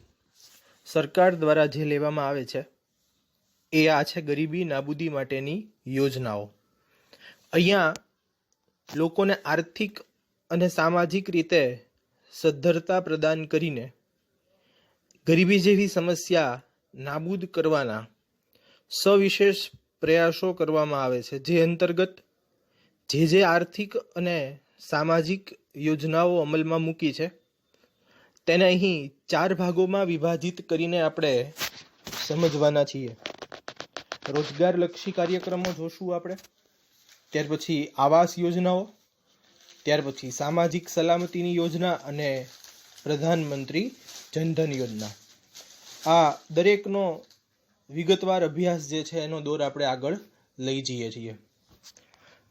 સરકાર દ્વારા જે લેવામાં આવે છે એ આ છે ગરીબી નાબૂદી માટેની યોજનાઓ. અહીંયા લોકોને આર્થિક અને સામાજિક રીતે સદ્ધરતા પ્રદાન કરીને ગરીબી જેવી સમસ્યા નાબૂદ કરવાના સવિશેષ પ્રયાસો કરવામાં આવે છે, જે અંતર્ગત જે આર્થિક અને સામાજિક યોજનાઓ અમલમાં મૂકી છે તેને અહીં 4 ભાગોમાં વિભાજિત કરીને આપણે સમજવાના છીએ. રોજગારલક્ષી કાર્યક્રમો જોશું આપણે, ત્યાર પછી આવાસ યોજનાઓ, ત્યાર પછી સામાજિક સલામતીની યોજના અને પ્રધાનમંત્રી જનધન યોજના. આ દરેકનો વિગતવાર અભ્યાસ જે છે એનો દોર આપણે આગળ લઈ જઈએ છીએ.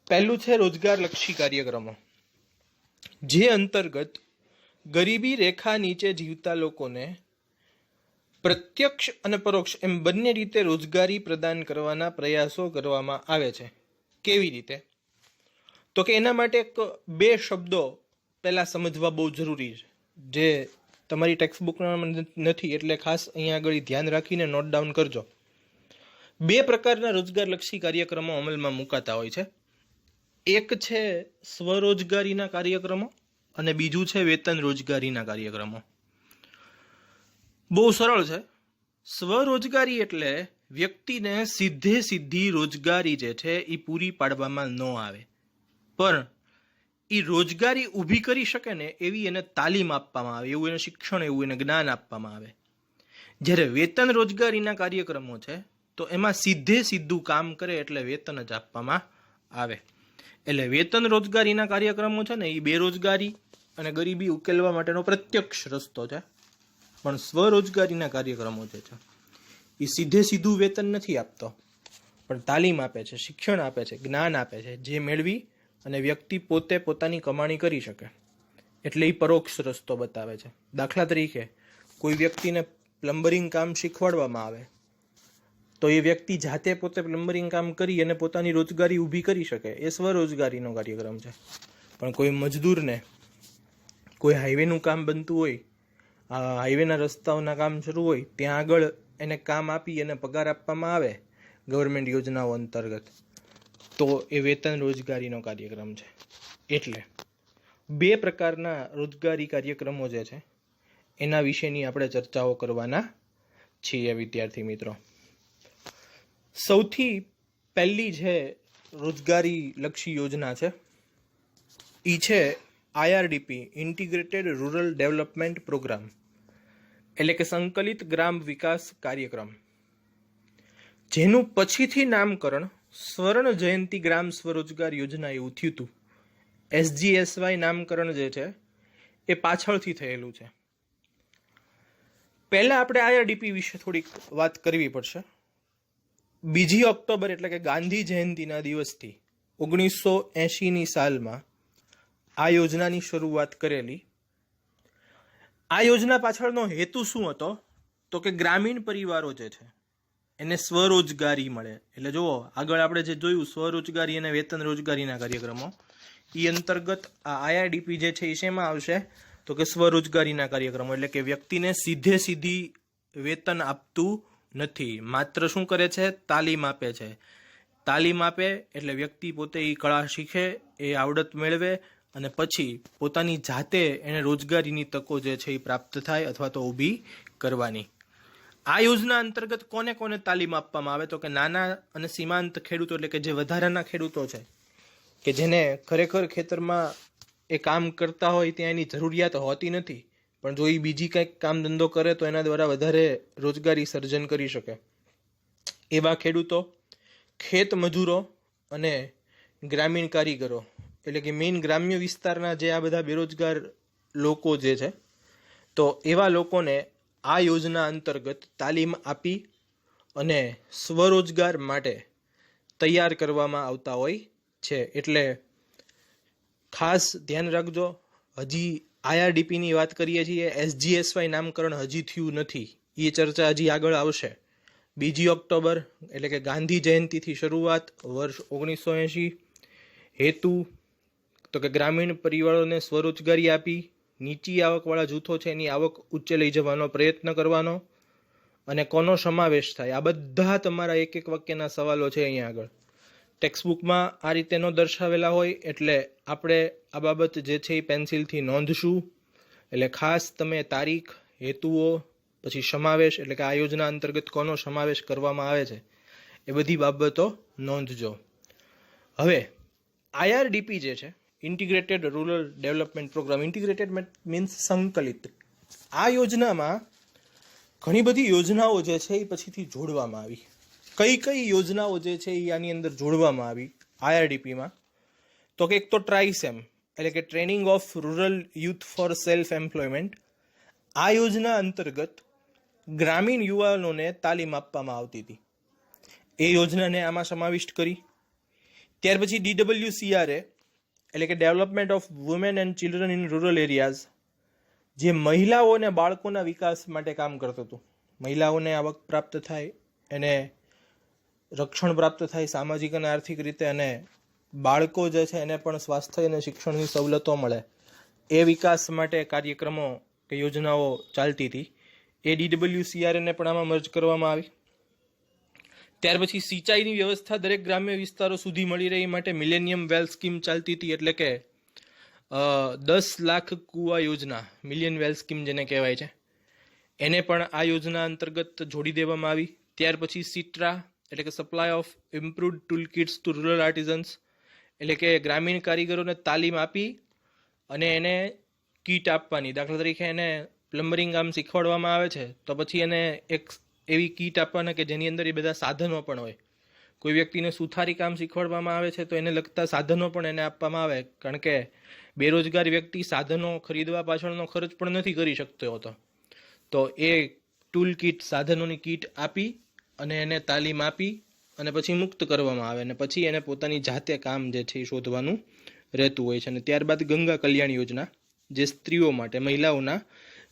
પહેલું છે રોજગારલક્ષી કાર્યક્રમો, જે અંતર્ગત ગરીબી રેખા નીચે જીવતા લોકોને પ્રત્યક્ષ અને પરોક્ષ એમ બંને રીતે રોજગારી પ્રદાન કરવાના પ્રયાસો કરવામાં આવે છે. કેવી રીતે? તો કે એના માટે 2 શબ્દો પહેલાં સમજવા બહુ જરૂરી છે, જે તમારી ટેક્સ્ટબુકમાં નથી, એટલે ખાસ અહીંયા આગળ ધ્યાન રાખીને નોટ ડાઉન કરજો. બે પ્રકારના રોજગારલક્ષી કાર્યક્રમો અમલમાં મુકાતા હોય છે. એક છે સ્વરોજગારીના કાર્યક્રમો અને બીજું છે વેતન રોજગારીના કાર્યક્રમો. બહુ સરળ છે. સ્વરોજગારી એટલે વ્યક્તિને સીધી રોજગારી જે છે એ પૂરી પાડવામાં ન આવે, પણ એ રોજગારી ઊભી કરી શકે ને એવી એને તાલીમ આપવામાં આવે, એવું એને શિક્ષણ, એવું એને જ્ઞાન આપવામાં આવે. જ્યારે વેતન રોજગારીના કાર્યક્રમો છે તો એમાં સીધું કામ કરે એટલે વેતન જ આપવામાં આવે. એટલે વેતન રોજગારીના કાર્યક્રમો છે ને એ બેરોજગારી અને ગરીબી ઉકેલવા માટેનો પ્રત્યક્ષ રસ્તો છે, પણ સ્વરોજગારીના કાર્યક્રમો જે છે એ સીધું વેતન નથી આપતો, પણ તાલીમ આપે છે, શિક્ષણ આપે છે, જ્ઞાન આપે છે, જે મેળવી અને વ્યક્તિ પોતે પોતાની કમાણી કરી શકે. એટલે એ પરોક્ષ રસ્તો બતાવે છે. દાખલા તરીકે કોઈ વ્યક્તિને પ્લમ્બરિંગ કામ શીખવાડવામાં આવે તો એ વ્યક્તિ જાતે પોતે પ્લમ્બરિંગ કામ કરી અને પોતાની રોજગારી ઊભી કરી શકે, એ સ્વરોજગારીનો કાર્યક્રમ છે. પણ કોઈ મજદૂરને કોઈ હાઈવેનું કામ બનતું હોય, હાઈવેના રસ્તાઓના કામ શરૂ હોય, ત્યાં આગળ એને કામ આપી અને પગાર આપવામાં આવે ગવર્મેન્ટ યોજનાઓ અંતર્ગત, તો એ વેતન રોજગારીનો કાર્યક્રમ છે. એટલે બે પ્રકારના રોજગારી કાર્યક્રમો જે છે એના વિશેની આપણે ચર્ચાઓ કરવાના છીએ વિદ્યાર્થી મિત્રો. સૌથી પહેલી જે રોજગારી લક્ષી યોજના છે એ છે IRDP, integrated rural development programme, એટલે કે સંકલિત ગ્રામ વિકાસ કાર્યક્રમ, જેનું પછીથી નામકરણ સ્વર્ણ જયંતિ ગ્રામ સ્વરોજગાર યોજના એવું થયું હતું. SGSY નામકરણ જે છે એ પાછળથી થયેલું છે. પહેલા આપણે IRDP વિશે થોડીક વાત કરવી પડશે. 2 ઓક્ટોબર એટલે કે ગાંધી જયંતિના દિવસથી 1980ની સાલમાં આ યોજનાની શરૂઆત કરેલી. આ યોજના પાછળનો હેતુ શું હતો તો કે ગ્રામીણ પરિવારો જે છે એને સ્વરોજગારી મળે. એટલે જુઓ, આગળ આપણે જે જોયું સ્વરોજગારી અને વેતન રોજગારીના કાર્યક્રમો, એ અંતર્ગત આ IRDP જે છે એ શેમાં આવશે તો કે સ્વરોજગારીના કાર્યક્રમો. એટલે કે વ્યક્તિને સીધી વેતન આપતું નથી, માત્ર શું કરે છે, તાલીમ આપે છે. તાલીમ આપે એટલે વ્યક્તિ પોતે એ કળા શીખે, એ આવડત મેળવે અને પછી પોતાની જાતે એને રોજગારીની તકો જે છે એ પ્રાપ્ત થાય અથવા તો ઊભી કરવાની. આ યોજના અંતર્ગત કોને કોને તાલીમ આપવામાં આવે તો કે નાના અને સીમાંત ખેડૂતો, એટલે કે જે વધારાના ખેડૂતો છે કે જેને ખરેખર ખેતરમાં એ કામ કરતા હોય ત્યાં એની જરૂરિયાત હોતી નથી, પણ જો એ બીજી કંઈક કામ ધંધો કરે તો એના દ્વારા વધારે રોજગારી સર્જન કરી શકે, એવા ખેડૂતો, ખેત મજૂરો અને ગ્રામીણ કારીગરો, એટલે કે મેઇન ગ્રામ્ય વિસ્તારના જે આ બધા બેરોજગાર લોકો જે છે, તો એવા લોકોને આ યોજના અંતર્ગત તાલીમ આપી અને સ્વરોજગાર માટે તૈયાર કરવામાં આવતા હોય છે. એટલે ખાસ ધ્યાન રાખજો, હજી IRDPની વાત કરીએ છીએ, SGSY નામકરણ હજી થયું નથી, એ ચર્ચા હજી આગળ આવશે. 2 ઓક્ટોબર એટલે કે ગાંધી જયંતિથી શરૂઆત, વર્ષ 1980. હેતુ તો કે ગ્રામીણ પરિવારોને સ્વરોજગારી આપી નીચી આવકવાળા જૂથો છે એની આવક ઉચ્ચે લઈ જવાનો પ્રયત્ન કરવાનો. અને કોનો સમાવેશ થાય, આ બધા તમારા એક વાક્યના સવાલો છે અહીંયા આગળ. ટેક્સ્ટબુકમાં આ રીતે ન દર્શાવેલા હોય એટલે આપણે આ બાબત જે છે એ પેન્સિલથી નોંધશું. એટલે ખાસ તમે તારીખ, હેતુઓ, પછી સમાવેશ, એટલે કે આ યોજના અંતર્ગત કોનો સમાવેશ કરવામાં આવે છે એ બધી બાબતો નોંધજો. હવે IRDP જે છે, integrated rural development programme, integrated means સંકલિત. આ યોજનામાં ઘણી બધી યોજનાઓ જે છે એ પછીથી જોડવામાં આવી. કઈ યોજનાઓ જે છે એ આની અંદર જોડવામાં આવી IRDPમાં તો કે એક તો ટ્રાઇસેમ, એટલે કે training of rural youth for self employment. આ યોજના અંતર્ગત ગ્રામીણ યુવાનોને તાલીમ આપવામાં આવતી હતી, એ યોજનાને આમાં સમાવિષ્ટ કરી. ત્યાર પછી DWCRA, એટલે કે development of women and children in rural areas, જે મહિલાઓ અને બાળકોના વિકાસ માટે કામ કરતું હતું. મહિલાઓને આવક પ્રાપ્ત થાય, એને રક્ષણ પ્રાપ્ત થાય સામાજિક અને આર્થિક રીતે, અને બાળકો જે છે એને પણ સ્વાસ્થ્ય અને શિક્ષણની સવલતો મળે, એ વિકાસ માટે કાર્યક્રમો કે યોજનાઓ ચાલતી હતી. એ DWCRA ને પણ આમાં મર્જ કરવામાં આવી. ત્યાર પછી સિંચાઈની વ્યવસ્થા દરેક ગ્રામ્ય વિસ્તારો સુધી મળી રહી માટે મિલેનિયમ વેલ સ્કીમ ચાલતી હતી, એટલે કે 10 લાખ કુવા યોજના, મિલિયન વેલ સ્કીમ જેને કહેવાય છે, એને પણ આ યોજના અંતર્ગત જોડી દેવામાં આવી. ત્યાર પછી સિટ્રા એટલે કે supply of improved tool kits to rural artisans, એટલે કે ગ્રામીણ કારીગરોને તાલીમ આપી અને એને કીટ આપવાની. દાખલા તરીકે એને પ્લમ્બરિંગ કામ શીખવાડવામાં આવે છે તો પછી એને એક એવી કીટ આપવાના કે જેની અંદર એ બધા સાધનો પણ હોય. કોઈ વ્યક્તિને સુથારી કામ શીખવાડવામાં આવે છે તો એને લગતા સાધનો પણ એને આપવામાં આવે, કારણ કે બેરોજગાર વ્યક્તિ સાધનો ખરીદવા પાછળનો ખર્ચ પણ નથી કરી શકતો હોતો. તો એ ટૂલ કિટ, સાધનોની કીટ આપી અને એને તાલીમ આપી અને પછી મુક્ત કરવામાં આવે અને પછી એને પોતાની જાતે કામ જે છે એ શોધવાનું રહેતું હોય છે. અને ત્યારબાદ ગંગા કલ્યાણ યોજના, જે સ્ત્રીઓ માટે, મહિલાઓના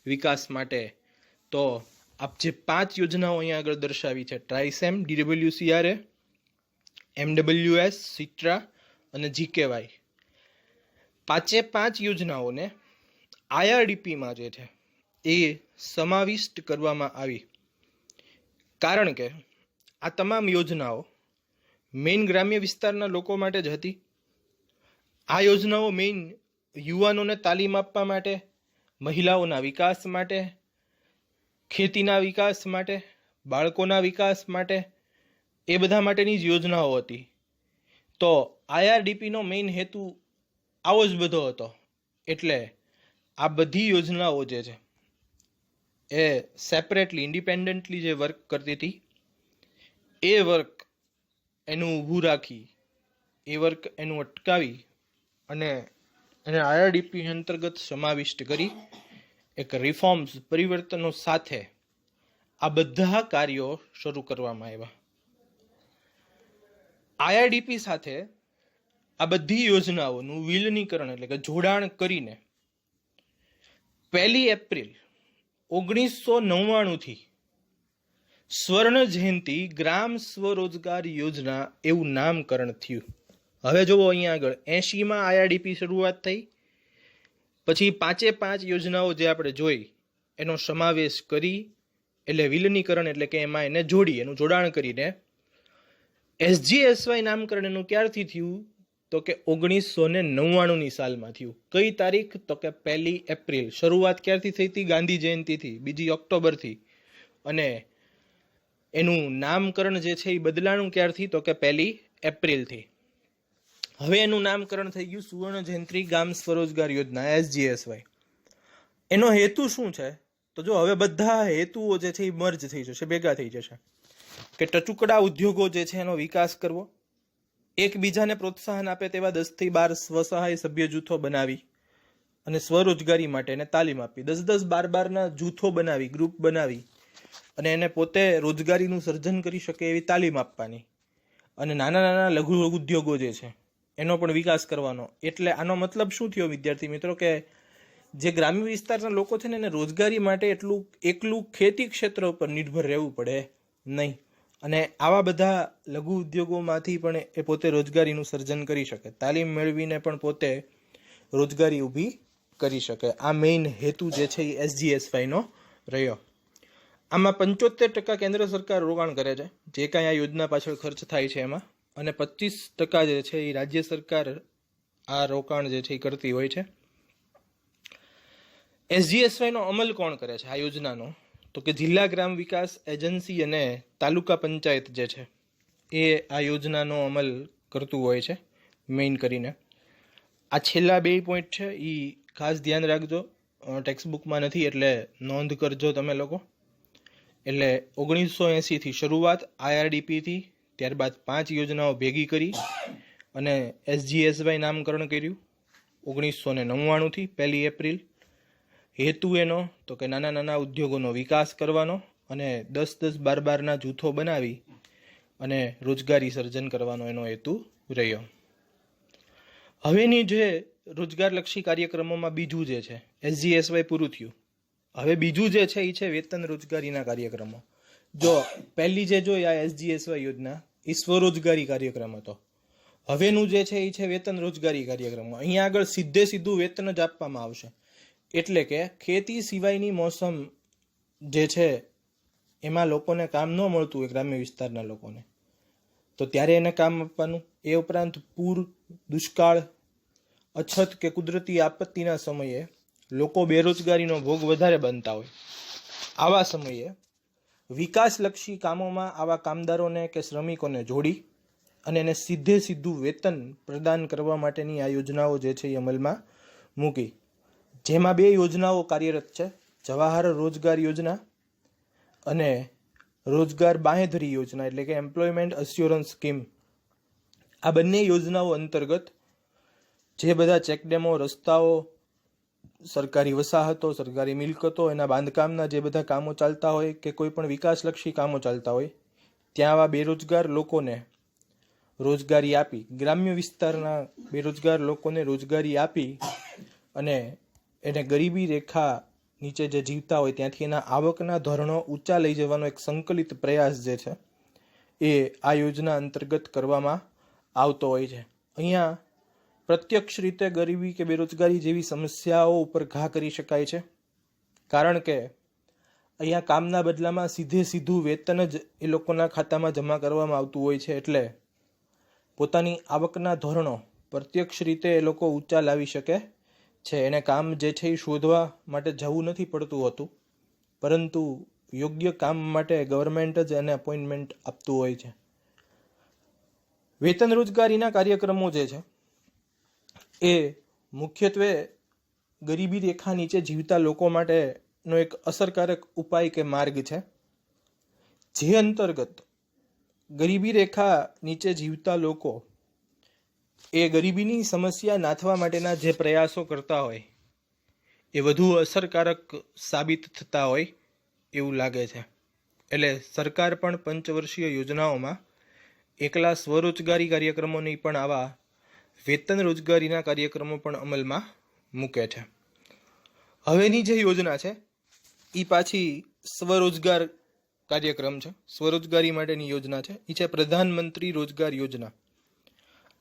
વિકાસ માટે. તો આપ જે 5 યોજનાઓ અહીંયા આગળ દર્શાવી છે, ટ્રાઇસેમ, DWCRA, MWS, સિટ્રા અને GKY, 5 યોજનાઓને IRDPમાં જે છે એ સમાવિષ્ટ કરવામાં આવી, કારણ કે આ તમામ યોજનાઓ મેઇન ગ્રામ્ય વિસ્તારના લોકો માટે જ હતી. આ યોજનાઓ મેઇન યુવાનોને તાલીમ આપવા માટે, મહિલાઓના વિકાસ માટે, ખેતીના વિકાસ માટે, બાળકોના વિકાસ માટે, એ બધા માટેની જ યોજનાઓ હતી. તો IRDPનો મેઇન હેતુ આવો જ બધો હતો. એટલે આ બધી યોજનાઓ જે છે એ સેપરેટલી, ઇન્ડિપેન્ડન્ટલી જે વર્ક કરતી હતી, એ વર્ક એનું ઊભું રાખી, એ વર્ક એનું અટકાવી અને એને IRDP અંતર્ગત સમાવિષ્ટ કરી એક રિફોર્મ્સ, પરિવર્તનો સાથે આ બધા કાર્યો શરૂ કરવામાં આવ્યા. IRDP સાથે આ બધી યોજનાઓનું વિલીનીકરણ એટલે કે જોડાણ કરીને 1 એપ્રિલ 1999 થી સ્વર્ણ જયંતિ ગ્રામ સ્વરોજગાર યોજના એવું નામકરણ થયું. હવે જુઓ અહીંયા આગળ 80માં IRDP શરૂઆત થઈ, પછી 5 યોજનાઓ જે આપણે જોઈ એનો સમાવેશ કરી, એટલે વિલીનીકરણ એટલે કે એમાં એને જોડી, એનું જોડાણ કરીને SGSY નામકરણ એનું ક્યારથી થયું તો કે 1999ની સાલમાં થયું. કઈ તારીખ તો કે 1 એપ્રિલ. શરૂઆત ક્યારથી થઈ હતી? ગાંધી જયંતિથી, 2 ઓક્ટોબરથી. અને એનું નામકરણ જે છે એ બદલાણું ક્યારથી તો કે 1 એપ્રિલથી. હવે એનું નામકરણ થઈ ગયું સુવર્ણ જયંતિ ગ્રામ સ્વરોજગાર યોજના, SGSY. એનો હેતુ શું છે? તો જો હવે બધા હેતુઓ જે છે એ મર્જ થઈ જશે, ભેગા થઈ જશે. કે ટચુકડા ઉદ્યોગો જે છે એનો વિકાસ કરવો, એકબીજાને પ્રોત્સાહન આપે તેવા 10 થી 12 સ્વસહાય સભ્ય જૂથો બનાવી અને સ્વરોજગારી માટે એને તાલીમ આપી. 10-10, 12-12ના જૂથો બનાવી, ગ્રુપ બનાવી અને એને પોતે રોજગારીનું સર્જન કરી શકે એવી તાલીમ આપવાની. અને નાના નાના લઘુ ઉદ્યોગો જે છે એનો પણ વિકાસ કરવાનો. એટલે આનો મતલબ શું થયો વિદ્યાર્થી મિત્રો? કે જે ગ્રામ્ય વિસ્તારના લોકો છે ને એને રોજગારી માટે એકલું ખેતી ક્ષેત્ર ઉપર નિર્ભર રહેવું પડે નહીં. અને આવા બધા લઘુ ઉદ્યોગોમાંથી પણ એ પોતે રોજગારીનું સર્જન કરી શકે, તાલીમ મેળવીને પણ પોતે રોજગારી ઊભી કરી શકે. આ મેઇન હેતુ જે છે એ SGSYનો રહ્યો. આમાં 75% કેન્દ્ર સરકાર રોકાણ કરે છે, જે કાંઈ આ યોજના પાછળ ખર્ચ થાય છે એમાં, અને 25% જે છે એ રાજ્ય સરકાર આ રોકાણ જે છે એ કરતી હોય છે. SGSYનો અમલ કોણ કરે છે આ યોજનાનો? તો કે જિલ્લા ગ્રામ વિકાસ એજન્સી અને તાલુકા પંચાયત જે છે એ આ યોજનાનો અમલ કરતું હોય છે મેઇન કરીને. આ છેલ્લા 2 પોઈન્ટ છે એ ખાસ ધ્યાન રાખજો, ટેક્સ્ટ બુકમાં નથી એટલે નોંધ કરજો તમે લોકો. એટલે 1980થી શરૂઆત IRDPથી, ત્યારબાદ 5 યોજનાઓ ભેગી કરી અને SGSY નામકરણ કર્યું 1999થી 1 એપ્રિલ. હેતુ એનો તો કે નાના નાના ઉદ્યોગોનો વિકાસ કરવાનો અને 10-10, 12-12ના જૂથો બનાવી અને રોજગારી સર્જન કરવાનો એનો હેતુ રહ્યો. હવેની જે રોજગારલક્ષી કાર્યક્રમોમાં બીજું જે છે SGSY પૂરું થયું. હવે બીજું જે છે એ છે વેતન રોજગારીના કાર્યક્રમો. જો પહેલી જે જોઈ આ SGSY યોજના એ સ્વરોજગારી કાર્યક્રમ હતો. હવેનું જે છે એ છે વેતન રોજગારી કાર્યક્રમો. અહીંયા આગળ સીધું વેતન જ આપવામાં આવશે. એટલે કે ખેતી સિવાયની મોસમ જે છે એમાં લોકોને કામ ન મળતું હોય ગ્રામ્ય વિસ્તારના લોકોને, તો ત્યારે એને કામ આપવાનું. એ ઉપરાંત પૂર, દુષ્કાળ, અછત કે કુદરતી આપત્તિના સમયે લોકો બેરોજગારીનો ભોગ વધારે બનતા હોય, આવા સમયે વિકાસલક્ષી કામોમાં આવા કામદારોને કે શ્રમિકોને જોડી અને એને સીધું વેતન પ્રદાન કરવા માટેની આ યોજનાઓ જે છે એ અમલમાં મૂકી. જેમાં 2 યોજનાઓ કાર્યરત છે, જવાહર રોજગાર યોજના અને રોજગાર બાંહેધરી યોજના એટલે કે એમ્પ્લોયમેન્ટ અસ્યોરન્સ સ્કીમ. આ બંને યોજનાઓ અંતર્ગત જે બધા ચેકડેમો, રસ્તાઓ, સરકારી વસાહતો, સરકારી મિલકતો, એના બાંધકામના જે બધા કામો ચાલતા હોય કે કોઈ પણ વિકાસલક્ષી કામો ચાલતા હોય ત્યાં આવા બેરોજગાર લોકોને રોજગારી આપી, ગ્રામ્ય વિસ્તારના બેરોજગાર લોકોને રોજગારી આપી અને એને ગરીબી રેખા નીચે જે જીવતા હોય ત્યાંથી એના આવકના ધોરણો ઊંચા લઈ જવાનો એક સંકલિત પ્રયાસ જે છે એ આ યોજના અંતર્ગત કરવામાં આવતો હોય છે. અહીંયા પ્રત્યક્ષ રીતે ગરીબી કે બેરોજગારી જેવી સમસ્યાઓ ઉપર ઘા કરી શકાય છે, કારણ કે અહીંયા કામના બદલામાં સીધું વેતન જ એ લોકોના ખાતામાં જમા કરવામાં આવતું હોય છે. એટલે પોતાની આવકના ધોરણો પ્રત્યક્ષ રીતે એ લોકો ઊંચા લાવી શકે છે. એને કામ જે છે એ શોધવા માટે જવું નથી પડતું હોતું, પરંતુ યોગ્ય કામ માટે ગવર્મેન્ટ જ એને અપોઇન્ટમેન્ટ આપતું હોય છે. વેતન રોજગારીના કાર્યક્રમો જે છે એ મુખ્યત્વે ગરીબી રેખા નીચે જીવતા લોકો માટેનો એક અસરકારક ઉપાય કે માર્ગ છે, જે અંતર્ગત ગરીબી રેખા નીચે જીવતા લોકો એ ગરીબીની સમસ્યા નાથવા માટેના જે પ્રયાસો કરતા હોય એ વધુ અસરકારક સાબિત થતા હોય એવું લાગે છે. એટલે સરકાર પણ પંચવર્ષીય યોજનાઓમાં એકલા સ્વરોજગારી કાર્યક્રમો નહીં પણ આવા વેતન રોજગારીના કાર્યક્રમો પણ અમલમાં મૂકે છે. હવેની જે યોજના છે એ પાછી સ્વરોજગાર કાર્યક્રમ છે, સ્વરોજગારી માટેની યોજના છે. એ છે પ્રધાનમંત્રી રોજગાર યોજના.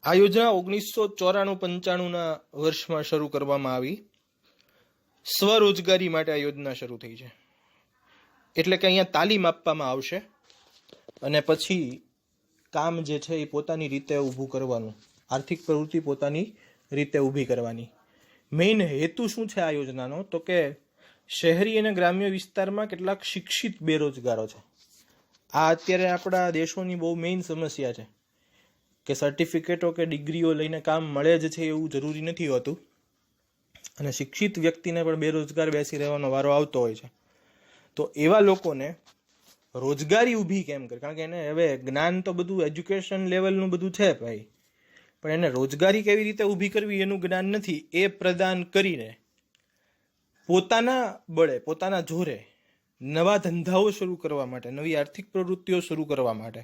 આ યોજના 1994-95ના વર્ષમાં શરૂ કરવામાં આવી. સ્વરોજગારી માટે આ યોજના શરૂ થઈ છે. એટલે કે અહીંયા તાલીમ આપવામાં આવશે અને પછી કામ જે છે એ પોતાની રીતે ઊભું કરવાનું, આર્થિક પ્રવૃત્તિ પોતાની રીતે ઊભી કરવાની. મેઇન હેતુ શું છે આ યોજનાનો? તો કે શહેરી અને ગ્રામ્ય વિસ્તારમાં કેટલાક શિક્ષિત બેરોજગારો છે. આ અત્યારે આપણા દેશોની બહુ મેઇન સમસ્યા છે કે સર્ટિફિકેટો કે ડિગ્રીઓ લઈને કામ મળે જ છે એવું જરૂરી નથી હોતું, અને શિક્ષિત વ્યક્તિને પણ બેરોજગાર બેસી રહેવાનો વારો આવતો હોય છે. તો એવા લોકોને રોજગારી ઊભી કેમ કરે? કારણ કે એને હવે જ્ઞાન તો બધું એજ્યુકેશન લેવલનું બધું છે ભાઈ, પણ એને રોજગારી કેવી રીતે ઊભી કરવી એનું જ્ઞાન નથી. એ પ્રદાન કરીને પોતાના બળે, પોતાના જોરે નવા ધંધાઓ શરૂ કરવા માટે, નવી આર્થિક પ્રવૃત્તિઓ શરૂ કરવા માટે,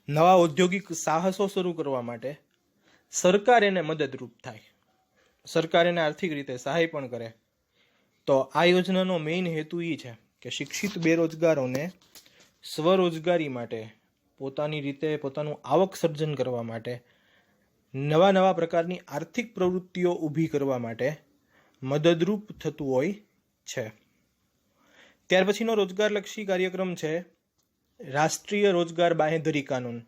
નવા ઔદ્યોગિક સાહસો શરૂ કરવા માટે સરકાર એને મદદરૂપ થાય, સરકાર એને આર્થિક રીતે સહાય પણ કરે. તો આ યોજનાનો મેઇન હેતુ એ છે કે શિક્ષિત બેરોજગારોને સ્વરોજગારી માટે, પોતાની રીતે પોતાનું આવક સર્જન કરવા માટે, નવા પ્રકારની આર્થિક પ્રવૃત્તિઓ ઊભી કરવા માટે મદદરૂપ થતું હોય છે. ત્યાર પછીનો રોજગારલક્ષી કાર્યક્રમ છે રાષ્ટ્રીય રોજગાર બાંહેધરી કાનૂન,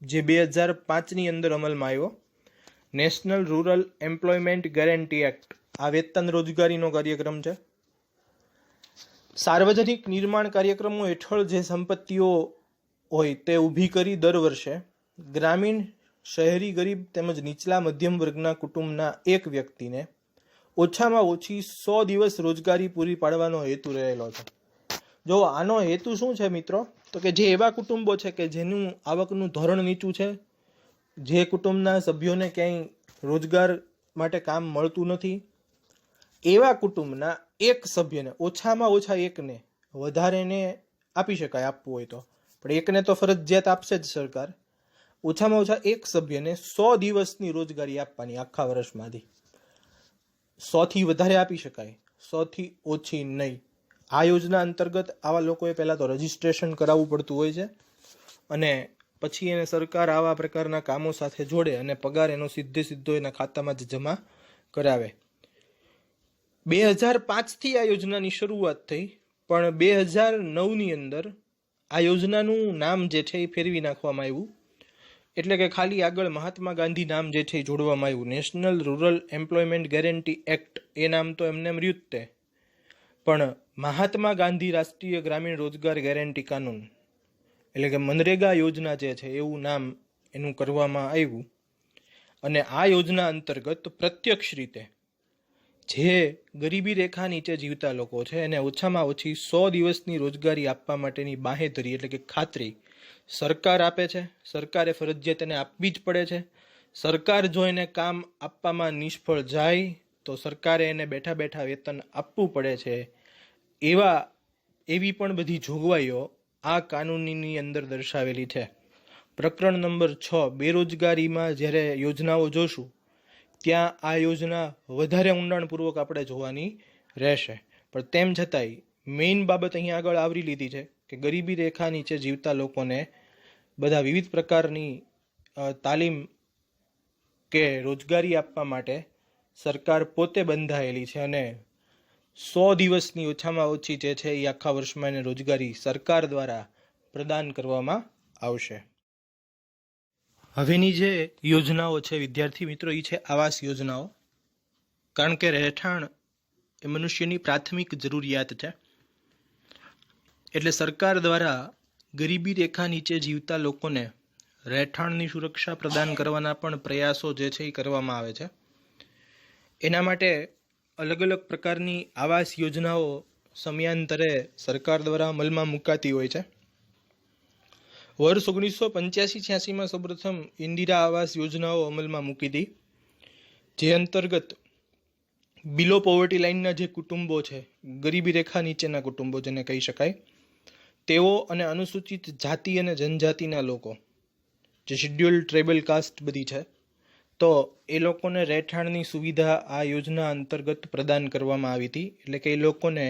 જે 2005ની અંદર અમલમાં આવ્યો. National rural employment guarantee act આ વેતન રોજગારીનો કાર્યક્રમ છે. સાર્વજનિક નિર્માણ કાર્યક્રમો હેઠળ જે સંપત્તિઓ હોય તે ઊભી કરી દર વર્ષે ગ્રામીણ, શહેરી, ગરીબ તેમજ નીચલા મધ્યમ વર્ગના કુટુંબના એક વ્યક્તિને ઓછામાં ઓછી 100 દિવસ રોજગારી પૂરી પાડવાનો હેતુ રહેલો છે. જો આનો હેતુ શું છે મિત્રો? તો કે જે એવા કુટુંબો છે કે જેનું આવકનું ધોરણ નીચું છે, જે કુટુંબના સભ્યોને ક્યાંય રોજગાર માટે કામ મળતું નથી, એવા કુટુંબના એક સભ્યને, ઓછામાં ઓછા એકને, વધારેને આપી શકાય આપવું હોય તો, પણ એકને તો ફરજિયાત આપશે જ સરકાર. ઓછામાં ઓછા એક સભ્યને 100 દિવસની રોજગારી આપવાની આખા વર્ષમાંથી. 100થી વધારે આપી શકાય, 100થી ઓછી નહીં. આ યોજના અંતર્ગત આવા લોકોએ પહેલાં તો રજિસ્ટ્રેશન કરાવવું પડતું હોય છે અને પછી એને સરકાર આવા પ્રકારના કામો સાથે જોડે અને પગાર એનો સીધો એના ખાતામાં જ જમા કરાવે. 2005થી આ યોજનાની શરૂઆત થઈ, પણ 2009ની અંદર આ યોજનાનું નામ જે છે એ ફેરવી નાખવામાં આવ્યું. એટલે કે ખાલી આગળ મહાત્મા ગાંધી નામ જે છે એ જોડવામાં આવ્યું. National rural employment guarantee act એ નામ તો એમને રહ્યું જ તે, પણ મહાત્મા ગાંધી રાષ્ટ્રીય ગ્રામીણ રોજગાર ગેરંટી કાનૂન એટલે કે મનરેગા યોજના જે છે એવું નામ એનું કરવામાં આવ્યું. અને આ યોજના અંતર્ગત પ્રત્યક્ષ રીતે જે ગરીબી રેખા નીચે જીવતા લોકો છે એને ઓછામાં ઓછી 100 દિવસની રોજગારી આપવા માટેની બાંહેધરી એટલે કે ખાતરી સરકાર આપે છે. સરકારે ફરજિયાત એને આપવી જ પડે છે. સરકાર જો એને કામ આપવામાં નિષ્ફળ જાય તો સરકારે એને બેઠા બેઠા વેતન આપવું પડે છે. એવી પણ બધી જોગવાઈઓ આ કાનૂનની અંદર દર્શાવેલી છે. પ્રકરણ નંબર 6 બેરોજગારીમાં જ્યારે યોજનાઓ જોશું ત્યાં આ યોજના વધારે ઊંડાણપૂર્વક આપણે જોવાની રહેશે. પણ તેમ છતાંય મેઇન બાબત અહીંયા આગળ આવરી લીધી છે કે ગરીબી રેખા નીચે જીવતા લોકોને બધા વિવિધ પ્રકારની તાલીમ કે રોજગારી આપવા માટે સરકાર પોતે બંધાયેલી છે અને 100 દિવસની ઓછામાં ઓછી જે છે એ આખા વર્ષમાં એને રોજગારી સરકાર દ્વારા પ્રદાન કરવામાં આવશે. હવેની જે યોજનાઓ છે વિદ્યાર્થી મિત્રો એ છે આવાસ યોજનાઓ. કારણ કે રહેઠાણ એ મનુષ્યની પ્રાથમિક જરૂરિયાત છે. એટલે સરકાર દ્વારા ગરીબી રેખા નીચે જીવતા લોકોને રહેઠાણની સુરક્ષા પ્રદાન કરવાના પણ પ્રયાસો જે છે એ કરવામાં આવે છે. એના માટે અલગ અલગ પ્રકારની આવાસ યોજનાઓ સમયાંતરે સરકાર દ્વારા અમલમાં મુકાતી હોય છે. વર્ષ 1985-86માં સૌપ્રથમ ઇન્દિરા આવાસ યોજનાઓ અમલમાં મૂકી હતી, જે અંતર્ગત બિલો પોવર્ટી લાઇનના જે કુટુંબો છે, ગરીબી રેખા નીચેના કુટુંબો જેને કહી શકાય, તેઓ અને અનુસૂચિત જાતિ અને જનજાતિના લોકો, જે શિડ્યુલ ટ્રાઇબલ કાસ્ટ બધી છે, તો એ લોકોને રહેઠાણની સુવિધા આ યોજના અંતર્ગત પ્રદાન કરવામાં આવી હતી. એટલે કે એ લોકોને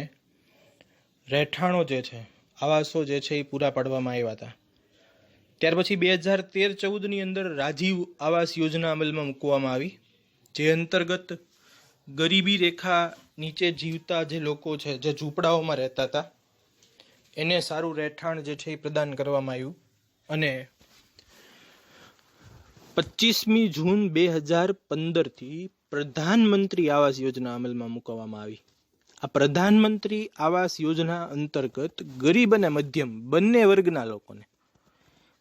રહેઠાણો જે છે, આવાસો જે છે એ પૂરા પાડવામાં આવ્યા હતા. ત્યાર પછી 2013-14ની અંદર રાજીવ આવાસ યોજના અમલમાં મૂકવામાં આવી, જે અંતર્ગત ગરીબી રેખા નીચે જીવતા જે લોકો છે, જે ઝૂંપડાઓમાં રહેતા હતા, એને સારું રહેઠાણ જે છે એ પ્રદાન કરવામાં આવ્યું. અને 25મી જૂન 2015થી પ્રધાનમંત્રી આવાસ યોજના અમલમાં મૂકવામાં આવી. આ પ્રધાનમંત્રી આવાસ યોજના અંતર્ગત ગરીબ અને મધ્યમ બંને વર્ગના લોકોને,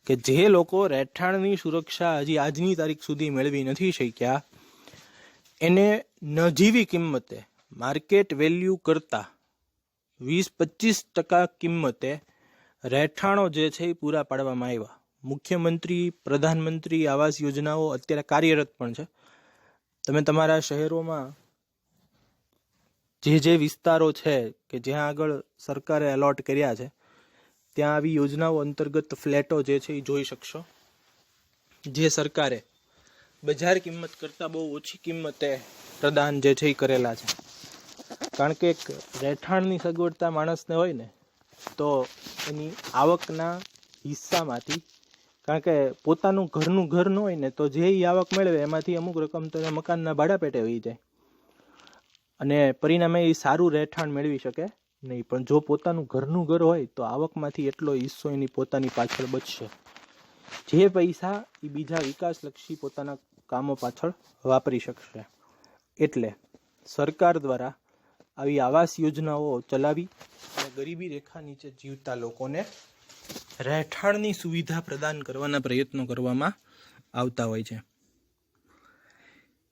કે જે લોકો રહેઠાણની સુરક્ષા હજી આજની તારીખ સુધી મેળવી નથી શક્યા, એને નજીવી કિંમતે માર્કેટ વેલ્યુ કરતા 20-25% કિંમતે રહેઠાણો જે છે એ પૂરા પાડવામાં આવ્યા. મુખ્યમંત્રી પ્રધાનમંત્રી આવાસ યોજનાઓ અત્યારે કાર્યરત પણ છે. તમે તમારા શહેરોમાં જે વિસ્તારો છે કે જ્યાં આગળ સરકારે એલોટ કર્યા છે ત્યાં આવી યોજનાઓ અંતર્ગત ફ્લેટો જે છે એ જોઈ શકશો, જે સરકારે બજાર કિંમત કરતાં બહુ ઓછી કિંમતે પ્રદાન જે છે એ કરેલા છે. કારણ કે એક રહેઠાણની સગવડતા માણસને હોય ને તો એની આવકના હિસ્સામાંથી, કારણ કે પોતાનું ઘરનું ઘર ન હોય ને તો જે આવક મેળવે એમાંથી અમુક રકમ તો મકાનના ભાડા પેટે વહી જાય અને પરિણામે એ સારું રહેઠાણ મેળવી શકે નહીં. પણ જો પોતાનું ઘરનું ઘર હોય તો આવકમાંથી એટલો હિસ્સો એની પોતાની પાછળ બચશે, જે પૈસા એ બીજા વિકાસલક્ષી પોતાના કામો પાછળ વાપરી શકશે. એટલે સરકાર દ્વારા આવી આવાસ યોજનાઓ ચલાવી અને ગરીબી રેખા નીચે જીવતા લોકોને રહેઠાણની સુવિધા પ્રદાન કરવાના પ્રયત્નો કરવામાં આવતા હોય છે.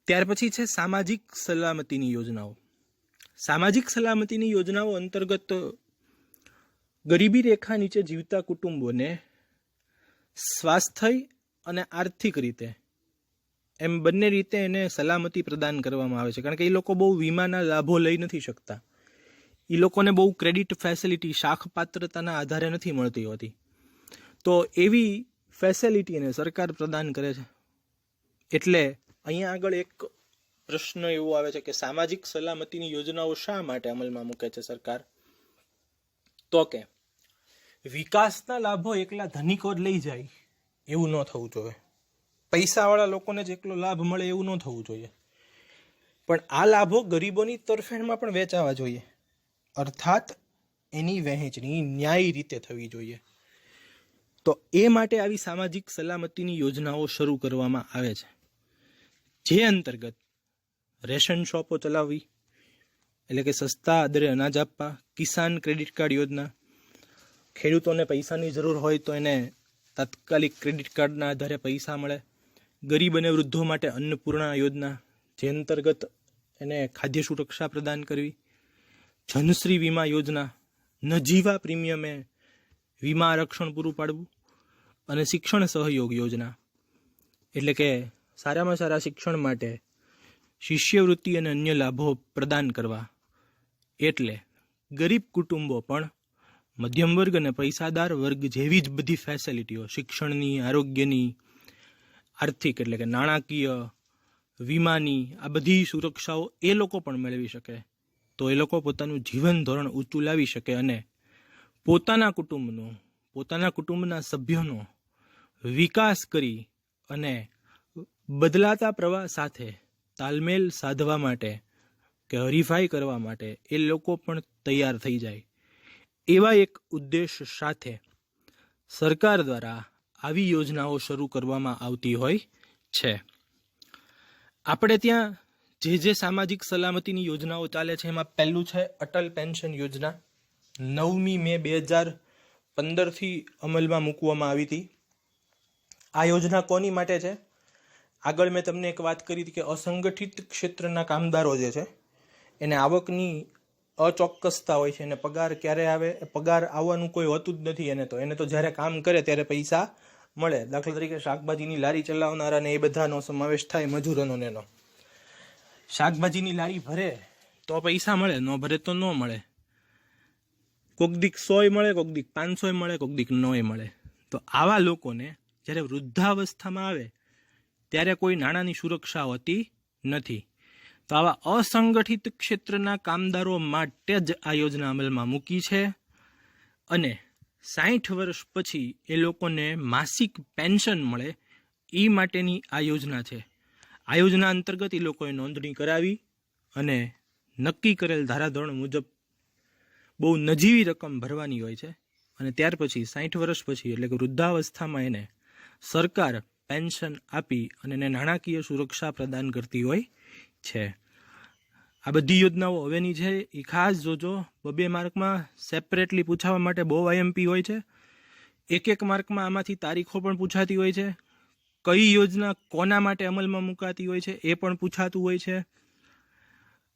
ત્યાર પછી છે સામાજિક સલામતીની યોજનાઓ. સામાજિક સલામતીની યોજનાઓ અંતર્ગત ગરીબી રેખા નીચે જીવતા કુટુંબોને સ્વાસ્થ્ય અને આર્થિક રીતે એમ બંને રીતે એને સલામતી પ્રદાન કરવામાં આવે છે. કારણ કે એ લોકો બહુ વીમાના લાભો લઈ નથી શકતા, એ લોકોને બહુ ક્રેડિટ ફેસિલિટી શાખ પાત્રતાના આધારે નથી મળતી હોતી, તો એવી ફેસિલિટીને સરકાર પ્રદાન કરે છે. એટલે અહીંયા આગળ એક પ્રશ્ન એવો આવે છે કે સામાજિક સલામતીની યોજનાઓ શા માટે અમલમાં મૂકે છે સરકાર? તો કે વિકાસના લાભો એકલા ધનિકો જ લઈ જાય એવું ન થવું જોઈએ, પૈસાવાળા લોકોને જ એકલો લાભ મળે એવું ન થવું જોઈએ, પણ આ લાભો ગરીબોની તરફેણમાં પણ વેચાવા જોઈએ. અર્થાત એની વહેંચણી ન્યાયી રીતે થવી જોઈએ. તો એ માટે આવી સામાજિક સલામતીની યોજનાઓ શરૂ કરવામાં આવે છે, જે અંતર્ગત રેશન શોપો ચલાવવી, એટલે કે સસ્તા દરે અનાજ આપવા, કિસાન ક્રેડિટ કાર્ડ યોજના, ખેડૂતોને પૈસાની જરૂર હોય તો એને તાત્કાલિક ક્રેડિટ કાર્ડના આધારે પૈસા મળે, ગરીબ અને વૃદ્ધો માટે અન્નપૂર્ણા યોજના, જે અંતર્ગત એને ખાદ્ય સુરક્ષા પ્રદાન કરવી, જનશ્રી વીમા યોજના, નજીવા પ્રીમિયમે વીમા આરક્ષણ પૂરું પાડવું, અને શિક્ષણ સહયોગ યોજના, એટલે કે સારામાં સારા શિક્ષણ માટે શિષ્યવૃત્તિ અને અન્ય લાભો પ્રદાન કરવા. એટલે ગરીબ કુટુંબો પણ મધ્યમ વર્ગ અને પૈસાદાર વર્ગ જેવી જ બધી ફેસિલિટીઓ શિક્ષણની, આરોગ્યની, આર્થિક એટલે કે નાણાકીય, વીમાની, આ બધી સુરક્ષાઓ એ લોકો પણ મેળવી શકે, તો એ લોકો પોતાનું જીવન ધોરણ ઊંચું લાવી શકે અને પોતાના કુટુંબના સભ્યોનો વિકાસ કરી અને બદલાતા પ્રવાહ સાથે તાલમેલ સાધવા માટે કે હરીફાઈ કરવા માટે એ લોકો પણ તૈયાર થઈ જાય, એવા એક ઉદ્દેશ સાથે સરકાર દ્વારા આવી યોજનાઓ શરૂ કરવામાં આવતી હોય છે. આપણે ત્યાં જે સામાજિક સલામતીની યોજનાઓ ચાલે છે એમાં પહેલું છે અટલ પેન્શન યોજના. 9મી મે 2015થી અમલમાં મૂકવામાં આવી હતી. આ યોજના કોની માટે છે? આગળ મેં તમને એક વાત કરી હતી કે અસંગઠિત ક્ષેત્રના કામદારો જે છે એને આવકની અચોક્કસતા હોય છે, એને પગાર ક્યારે આવે, પગાર આવવાનું કોઈ હોતું જ નથી. એને તો જ્યારે કામ કરે ત્યારે પૈસા મળે. દાખલા તરીકે શાકભાજીની લારી ચલાવનારાને એ બધાનો સમાવેશ થાય, મજૂરોનો એનો. શાકભાજીની લારી ભરે તો પૈસા મળે, ન ભરે તો ન મળે. કોક દીક 100 મળે, કોક દીક 500 મળે, કોક દીક 9 મળે. તો આવા લોકોને જ્યારે વૃદ્ધાવસ્થામાં આવે ત્યારે કોઈ નાણાંની સુરક્ષા હોતી નથી. તો આવા અસંગઠિત ક્ષેત્રના કામદારો માટે જ આ યોજના અમલમાં મૂકી છે અને 60 વર્ષ પછી એ લોકોને માસિક પેન્શન મળે એ માટેની આ યોજના છે. આ યોજના અંતર્ગત એ લોકોએ નોંધણી કરાવી અને નક્કી કરેલ ધારાધોરણ મુજબ બહુ નજીવી રકમ ભરવાની હોય છે અને ત્યાર પછી 60 વર્ષ પછી એટલે કે વૃદ્ધાવસ્થામાં એને સરકાર પેન્શન આપી અને એને નાણાકીય સુરક્ષા પ્રદાન કરતી હોય છે. આ બધી યોજનાઓ હવેની છે એ ખાસ જોજો. 2 માર્કમાં સેપરેટલી પૂછાવા માટે બહુ IMP હોય છે. 1 માર્કમાં આમાંથી તારીખો પણ પૂછાતી હોય છે, કઈ યોજના કોના માટે અમલમાં મુકાતી હોય છે એ પણ પૂછાતું હોય છે.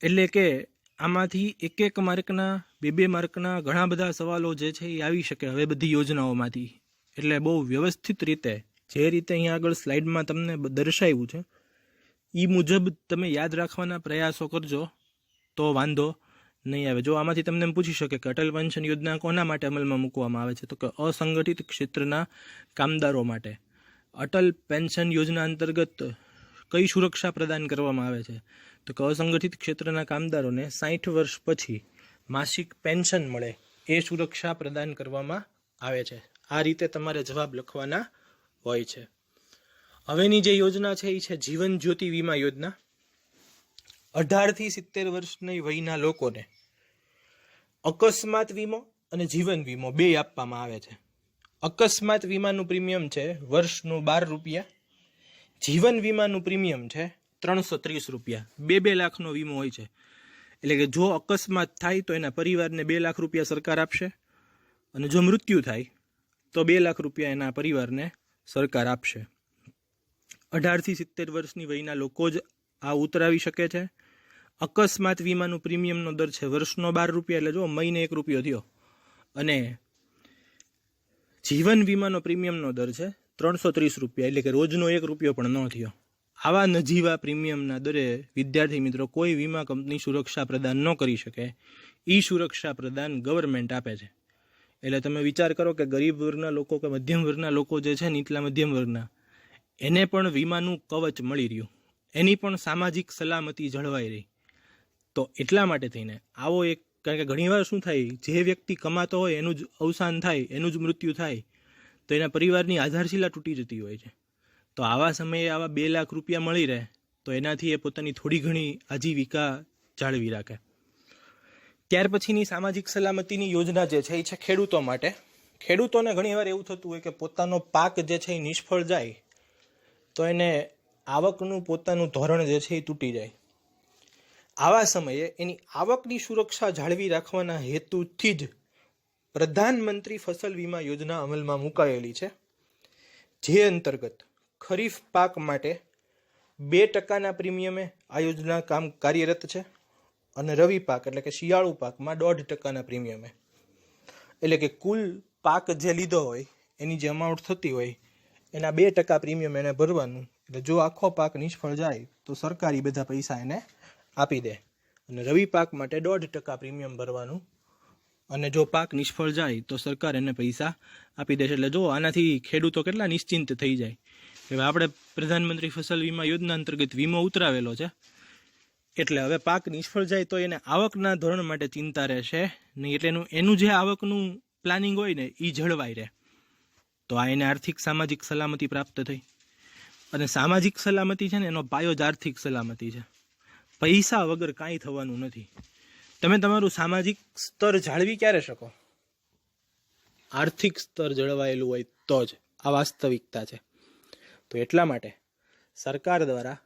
એટલે કે આમાંથી 1 માર્કના 2 માર્કના ઘણા બધા સવાલો જે છે એ આવી શકે હવે બધી યોજનાઓમાંથી. એટલે બહુ વ્યવસ્થિત રીતે જે રીતે અહીંયા આગળ સ્લાઇડમાં તમને દર્શાવ્યું છે એ મુજબ તમે યાદ રાખવાના પ્રયાસો કરજો તો વાંધો નહીં આવે. જો આમાંથી તમને એમ પૂછી શકે કે અટલ પેન્શન યોજના કોના માટે અમલમાં મૂકવામાં આવે છે, તો કે અસંગઠિત ક્ષેત્રના કામદારો માટે. અટલ પેન્શન યોજના અંતર્ગત કઈ સુરક્ષા પ્રદાન કરવામાં આવે છે, તો કે અસંગઠિત ક્ષેત્રના કામદારોને 60 વર્ષ પછી માસિક પેન્શન મળે એ સુરક્ષા પ્રદાન કરવામાં આવે છે. આ રીતે તમારે જવાબ લખવાના હોય છે. હવેની જે યોજના છે એ છે જીવન જ્યોતિ વીમા યોજના. 18 થી 70 વર્ષની વયના લોકોને અકસ્માત વીમો અને જીવન વીમો 2 આપવામાં આવે છે. અકસ્માત વીમાનું પ્રીમિયમ છે વર્ષનું 12 રૂપિયા, જીવન વીમાનું પ્રીમિયમ છે 330 રૂપિયા. 2 લાખનો વીમો હોય છે. એટલે કે જો અકસ્માત થાય તો એના પરિવારને 2 લાખ રૂપિયા સરકાર આપશે અને જો મૃત્યુ થાય તો 2 લાખ રૂપિયા એના પરિવારને સરકાર આપશે. 18 થી 70 વર્ષની વયના લોકો જ આ ઉતરાવી શકે છે. અકસ્માત વીમાનું પ્રીમિયમનો દર છે વર્ષનો 12 રૂપિયા, એટલે જો મહિને 1 રૂપિયો થયો. અને જીવન વીમાનો પ્રીમિયમનો દર છે 330 રૂપિયા, એટલે કે રોજનો 1 રૂપિયો પણ ન થયો. આવા નજીવા પ્રીમિયમના દરે વિદ્યાર્થી મિત્રો કોઈ વીમા કંપની સુરક્ષા પ્રદાન ન કરી શકે. એ સુરક્ષા પ્રદાન ગવર્મેન્ટ આપે છે. એટલે તમે વિચાર કરો કે ગરીબ વર્ગના લોકો કે મધ્યમ વર્ગના લોકો જે છે નીચલા મધ્યમ વર્ગના, એને પણ વીમાનું કવચ મળી રહ્યું, એની પણ સામાજિક સલામતી જળવાઈ રહી. તો એટલા માટે થઈને આવો એક, કારણ કે ઘણીવાર શું થાય, જે વ્યક્તિ કમાતો હોય એનું જ અવસાન થાય, એનું જ મૃત્યુ થાય તો એના પરિવારની આધારશિલા તૂટી જતી હોય છે. તો આવા સમયે આવા 2 લાખ રૂપિયા મળી રહે તો એનાથી એ પોતાની થોડી ઘણી આજીવિકા જાળવી રાખે. ત્યાર પછીની સામાજિક સલામતીની યોજના જે છે એ છે ખેડૂતો માટે. ખેડૂતોને ઘણીવાર એવું થતું હોય કે પોતાનો પાક જે છે એ નિષ્ફળ જાય તો એને આવકનું પોતાનું ધોરણ જે છે એ તૂટી જાય. આવા સમયે એની આવકની સુરક્ષા જાળવી રાખવાના હેતુથી જ પ્રધાનમંત્રી ફસલ વીમા યોજના અમલમાં મુકાયેલી છે, જે અંતર્ગત ખરીફ પાક માટે 2% પ્રીમિયમે આ યોજના કાર્યરત છે અને રવિ પાક એટલે કે શિયાળુ પાકમાં 1.5% પ્રીમિયમે. એટલે કે કુલ પાક જે લીધો હોય એની જે અમાઉન્ટ થતી હોય એના 2% પ્રીમિયમ એને ભરવાનું. એટલે જો આખો પાક નિષ્ફળ જાય તો સરકાર એ બધા પૈસા એને આપી દે, અને રવિ પાક માટે 1.5% પ્રીમિયમ ભરવાનું, અને જો પાક નિષ્ફળ જાય તો સરકાર એને પૈસા આપી દેશે. એટલે જો આનાથી ખેડૂતો કેટલા નિશ્ચિંત થઈ જાય કે આપણે પ્રધાનમંત્રી ફસલ વીમા યોજના અંતર્ગત વીમો ઉતરાવેલો છે, એટલે હવે પાક નિષ્ફળ જાય તો એને આવકના ધોરણ માટે ચિંતા રહેશે નહીં. એટલે એનું જે આવકનું પ્લાનિંગ હોય ને એ જળવાઈ રહે. તો આ એને આર્થિક સામાજિક સલામતી પ્રાપ્ત થઈ. અને સામાજિક સલામતી છે ને એનો પાયો જ આર્થિક સલામતી છે. પૈસા વગર કાંઈ થવાનું નથી. તમે તમારું સામાજિક સ્તર જાળવી ક્યારે શકો? આર્થિક સ્તર જળવાયેલું હોય તો જ. આ વાસ્તવિકતા છે. તો એટલા માટે સરકાર દ્વારા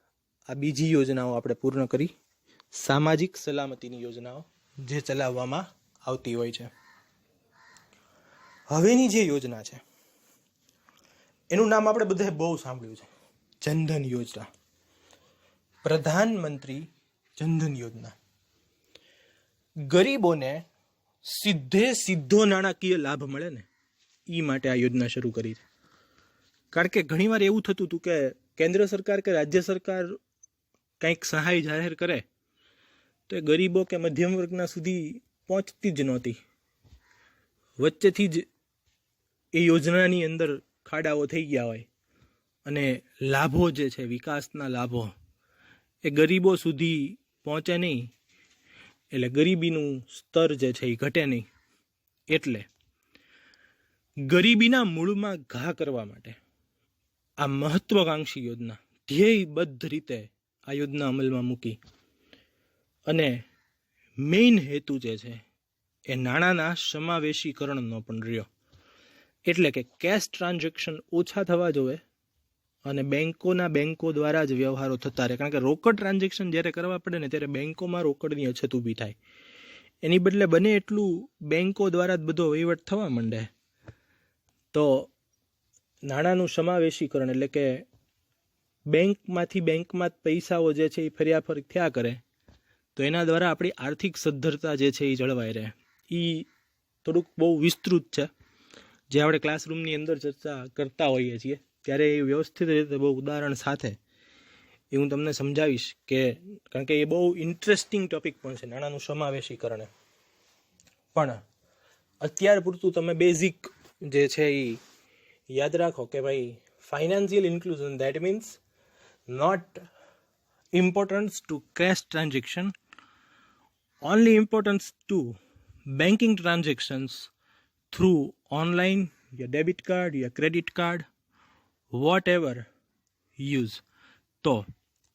આ બીજી યોજનાઓ આપણે પૂર્ણ કરી, સામાજિક સલામતીની યોજનાઓ જે ચલાવવામાં આવતી હોય છે. હવેની જે યોજના છે એનું નામ આપણે બધાએ બહુ સાંભળ્યું છે, જનધન યોજના. પ્રધાનમંત્રી જનધન યોજના ગરીબોને સીધો નાણાકીય લાભ મળે ને એ માટે આ યોજના શરૂ કરી છે. કારણ કે ઘણીવાર એવું થતું હતું કે કેન્દ્ર સરકાર કે રાજ્ય સરકાર કંઈક સહાય જાહેર કરે તો એ ગરીબો કે મધ્યમ વર્ગના સુધી પહોંચતી જ નહોતી. વચ્ચેથી જ એ યોજનાની અંદર ખાડાઓ થઈ ગયા હોય અને લાભો જે છે, વિકાસના લાભો એ ગરીબો સુધી પહોંચે નહીં, એટલે ગરીબીનું સ્તર જે છે એ ઘટે નહીં. એટલે ગરીબીના મૂળમાં ઘા કરવા માટે આ મહત્વાકાંક્ષી યોજના ધ્યેયબદ્ધ રીતે આ યોજના અમલમાં મૂકી. અને મેઇન હેતુ જે છે એ નાણાંના સમાવેશીકરણનો પણ રહ્યો. એટલે કે કેશ ટ્રાન્ઝેક્શન ઓછા થવા જોઈએ અને બેંકો દ્વારા જ વ્યવહારો થતા રહે. કારણ કે રોકડ ટ્રાન્ઝેક્શન જ્યારે કરવા પડે ને ત્યારે બેંકોમાં રોકડની અછત ઊભી થાય. એની બદલે બને એટલું બેંકો દ્વારા જ બધો વહીવટ થવા માંડે તો નાણાંનું સમાવેશીકરણ એટલે કે બેંકમાંથી બેંકમાં પૈસાઓ જે છે એ ફર્યાફર થયા કરે તો એના દ્વારા આપણી આર્થિક સદ્ધરતા જે છે એ જળવાઈ રહે. એ થોડુંક બહુ વિસ્તૃત છે, જે આપણે ક્લાસરૂમની અંદર ચર્ચા કરતા હોઈએ છીએ ત્યારે એ વ્યવસ્થિત રીતે બહુ ઉદાહરણ સાથે એ હું તમને સમજાવીશ. કે કારણ કે એ બહુ ઇન્ટરેસ્ટિંગ ટોપિક પણ છે નાણાંનું સમાવેશીકરણ. પણ અત્યાર પૂરતું તમે બેઝિક જે છે એ યાદ રાખો કે ભાઈ financial inclusion that means not importance to cash transaction, only importance to banking transactions through online યા ડેબિટ કાર્ડ યા credit card whatever use. તો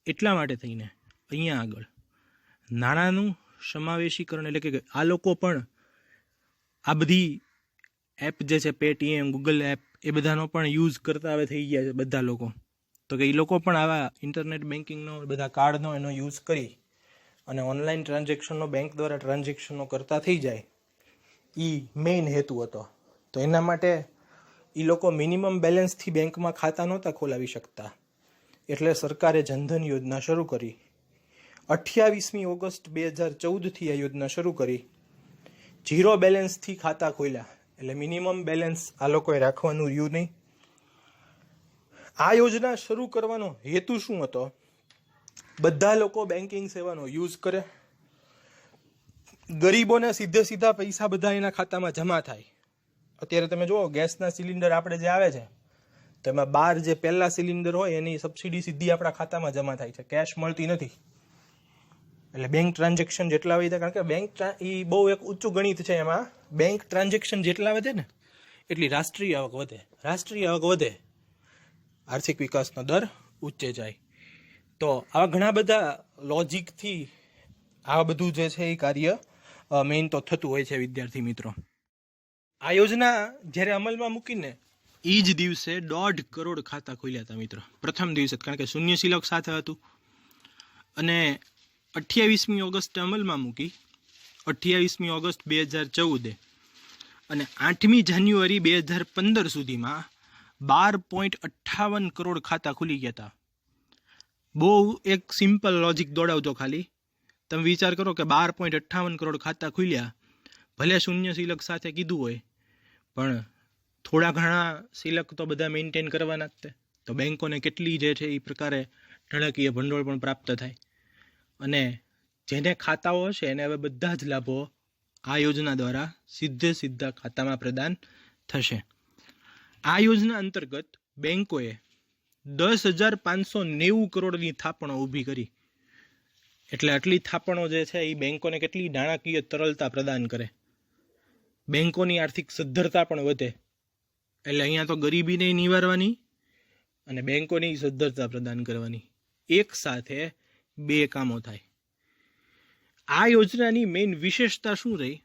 એટલા માટે થઈને અહીંયા આગળ નાણાંનું સમાવેશીકરણ એટલે કે આ લોકો પણ આ બધી એપ જે છે પેટીએમ, ગૂગલ એપ એ બધાનો પણ યુઝ કરતા હવે થઈ ગયા છે બધા લોકો. તો કે એ લોકો પણ આવા ઇન્ટરનેટ બેન્કિંગનો બધા કાર્ડનો એનો યુઝ કરી અને ઓનલાઈન ટ્રાન્ઝેક્શનનો બેંક દ્વારા ટ્રાન્ઝેક્શનો કરતા થઈ જાય, એ મેઇન હેતુ હતો. તો એના માટે એ લોકો મિનિમમ બેલેન્સથી બેંકમાં ખાતા નહોતા ખોલાવી શકતા, એટલે સરકારે જનધન યોજના શરૂ કરી. 28મી ઓગસ્ટ 2014થી આ યોજના શરૂ કરી. 0 બેલેન્સથી ખાતા ખોલ્યા, એટલે મિનિમમ બેલેન્સ આ લોકોએ રાખવાનું રહ્યું નહીં. આ યોજના શરૂ કરવાનો હેતુ શું હતો? બધા લોકો બેન્કિંગ સેવાનો યુઝ કરે, ગરીબોને સીધા પૈસા બધા એના ખાતામાં જમા થાય. અત્યારે તમે જુઓ ગેસના સિલિન્ડર આપણે જે આવે છે તો એમાં 12 જે પહેલા સિલિન્ડર હોય એની સબસિડી સીધી આપણા ખાતામાં જમા થાય છે, કેશ મળતી નથી. એટલે બેંક ટ્રાન્ઝેક્શન જેટલા વધે, કારણ કે બેંક એ બહુ એક ઊંચું ગણિત છે, એમાં બેંક ટ્રાન્ઝેક્શન જેટલા વધે ને એટલી રાષ્ટ્રીય આવક વધે. રાષ્ટ્રીય આવક વધે, આર્થિક વિકાસનો દર ઊંચે જાય. તો આવા ઘણા બધા લોજિકથી આ બધું જે છે એ કાર્ય મેઇન તો થતું હોય છે વિદ્યાર્થી મિત્રો. આ યોજના જ્યારે અમલમાં મૂકીને એ જ દિવસે 1.5 કરોડ ખાતા ખોલ્યા હતા મિત્રો, પ્રથમ દિવસે, કારણ કે શૂન્ય શિલક સાથે હતું. અને 28મી ઓગસ્ટે અમલમાં મૂકી, 28મી ઓગસ્ટ 2014 અને 8મી જાન્યુઆરી 2015 સુધીમાં 12.58 કરોડ ખાતા ખુલી ગયા હતા. બહુ એક સિમ્પલ લોજિક દોડાવજો, ખાલી તમે વિચાર કરો કે 12.58 કરોડ ખાતા ખુલ્યા, ભલે શૂન્ય શિલક સાથે કીધું હોય, પણ થોડા ઘણા શિલક તો બધા મેન્ટેન કરવાના જ તે. તો બેંકોને કેટલી જે છે એ પ્રકારે નાણાકીય ભંડોળ પણ પ્રાપ્ત થાય. અને જેને ખાતાઓ હશે એને હવે બધા જ લાભો આ યોજના દ્વારા સીધા ખાતામાં પ્રદાન થશે. આ યોજના અંતર્ગત બેંકોએ 10,590 કરોડની થાપણો ઊભી કરી. એટલે આટલી થાપણો જે છે એ બેંકોને કેટલી નાણાકીય તરલતા પ્રદાન કરે, બેંકોની આર્થિક સદ્ધરતા પણ વધે. એટલે અહીંયા તો ગરીબીને નિવારવાની અને બેંકોની સદ્ધરતા પ્રદાન કરવાની, એક સાથે બે કામો થાય. આ યોજનાની મેઇન વિશેષતા શું રહી?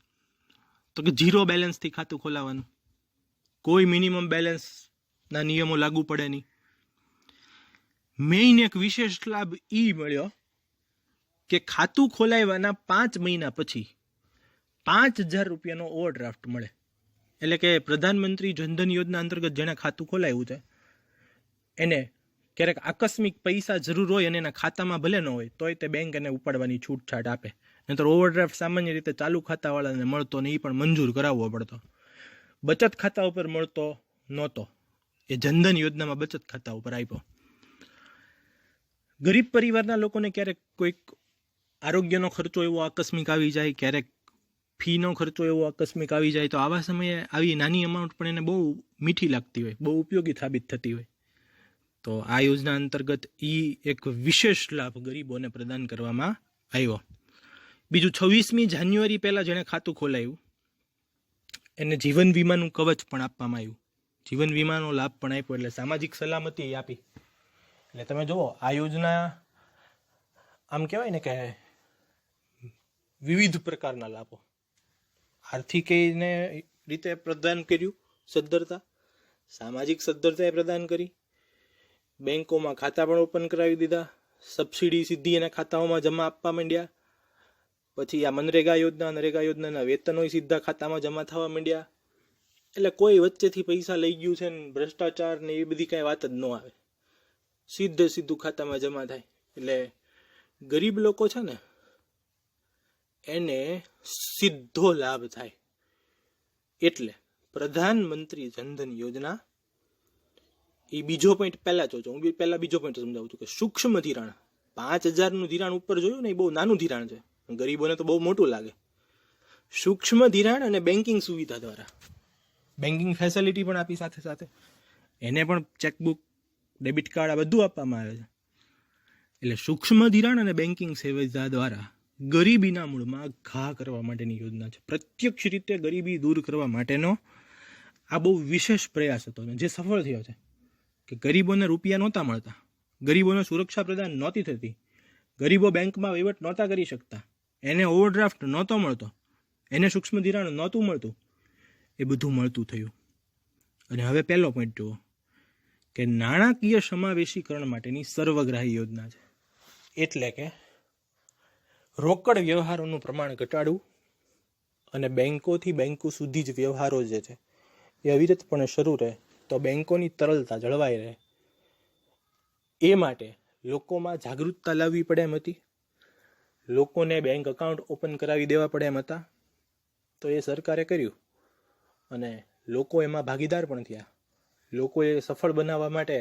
તો કે 0 બેલેન્સથી ખાતું ખોલાવવાનું, કોઈ મિનિમમ બેલેન્સના નિયમો લાગુ પડે નહીં. મેઇન એક વિશેષ લાભ એ મળ્યો કે ખાતું ખોલાવવાના 5 મહિના પછી 5,000 રૂપિયાનો ઓવરડ્રાફ્ટ મળે. એટલે કે પ્રધાનમંત્રી જનધન યોજના અંતર્ગત જેણે ખાતું ખોલાવ્યું છે એને ક્યારેક આકસ્મિક પૈસા જરૂર હોય અને એના ખાતામાં ભલે ન હોય તોય તે બેંક એને ઉપાડવાની છૂટછાટ આપે. નહીંતર ઓવરડ્રાફ્ટ સામાન્ય રીતે ચાલુ ખાતાવાળાને મળતો ને એ પણ મંજૂર કરાવવો પડતો. બચત ખાતા ઉપર મળતો નહોતો, એ જનધન યોજનામાં બચત ખાતા ઉપર આપ્યો. ગરીબ પરિવારના લોકોને ક્યારેક કોઈક આરોગ્યનો ખર્ચો એવો આકસ્મિક આવી જાય, ક્યારેક ફીનો ખર્ચો એવો આકસ્મિક આવી જાય, તો આવા સમયે આવી નાની અમાઉન્ટ પણ એને બહુ મીઠી લાગતી હોય, બહુ ઉપયોગી સાબિત થતી હોય. તો આ યોજના અંતર્ગત એક વિશેષ લાભ ગરીબોને પ્રદાન કરવામાં આવ્યો. બીજું, 26મી જાન્યુઆરી પહેલાં જેણે ખાતું ખોલાવ્યું એને જીવન વીમાનું કવચ પણ આપવામાં આવ્યું, જીવન વીમાનો લાભ પણ આપ્યો. એટલે સામાજિક સલામતી આપી. એટલે તમે જુઓ, આ યોજના આમ કહેવાય ને કે વિવિધ પ્રકારના લાભો આર્થિક રીતે પ્રદાન કર્યું, સદ્ધરતા, સામાજિક સદ્ધરતાએ પ્રદાન કરી, બેંકોમાં ખાતા પણ ઓપન કરાવી દીધા, સબસિડી સીધી એના ખાતાઓમાં જમા આપવા માંડ્યા. પછી આ મનરેગા યોજના, નરેગા યોજનાના વેતનો સીધા ખાતામાં જમા થવા માંડ્યા. એટલે કોઈ વચ્ચેથી પૈસા લઈ ગયું છે ને ભ્રષ્ટાચાર ને એ બધી કાંઈ વાત જ ન આવે, સીધું ખાતામાં જમા થાય. એટલે ગરીબ લોકો છે ને એને સીધો લાભ થાય. એટલે પ્રધાનમંત્રી જનધન યોજના, એ બીજો પોઈન્ટ પહેલા જોજો, હું પહેલા બીજો પોઈન્ટ સમજાવું છું કે સૂક્ષ્મ ધિરાણ, 5,000નું ધિરાણ ઉપર જોયું ને, એ બહુ નાનું ધિરાણ છે, ગરીબોને તો બહુ મોટું લાગે. સૂક્ષ્મ ધિરાણ અને બેન્કિંગ સુવિધા દ્વારા બેન્કિંગ ફેસિલિટી પણ આપી, સાથે સાથે એને પણ ચેકબુક, ડેબિટ કાર્ડ આ બધું આપવામાં આવે છે. એટલે સૂક્ષ્મ ધિરાણ અને બેન્કિંગ સુવિધા દ્વારા ગરીબીના મૂળમાં ઘા કરવા માટેની યોજના છે. પ્રત્યક્ષ રીતે ગરીબી દૂર કરવા માટેનો આ બહુ વિશેષ પ્રયાસ હતો ને જે સફળ થયો છે. કે ગરીબોને રૂપિયા નહોતા મળતા, ગરીબોને સુરક્ષા પ્રદાન નહોતી થતી, ગરીબો બેંકમાં વહીવટ નહોતા કરી શકતા, એને ઓવરડ્રાફ્ટ નહોતો મળતો, એને સૂક્ષ્મ ધિરાણ નહોતું મળતું, એ બધું મળતું થયું. અને હવે પહેલો પોઈન્ટ જુઓ કે નાણાકીય સમાવેશીકરણ માટેની સર્વગ્રાહી યોજના છે. એટલે કે રોકડ વ્યવહારોનું પ્રમાણ ઘટાડવું અને બેંકોથી બેંકો સુધી જ વ્યવહારો જે છે એ અવિરતપણે શરૂ રહે, તો બેંકોની તરલતા જળવાઈ રહે. એ માટે લોકોમાં જાગૃતતા લાવવી પડે એમ હતી, લોકોને બેંક એકાઉન્ટ ઓપન કરાવી દેવા પડે એમ હતા. તો એ સરકારે કર્યું અને લોકો એમાં ભાગીદાર પણ થયા. લોકોએ સફળ બનાવવા માટે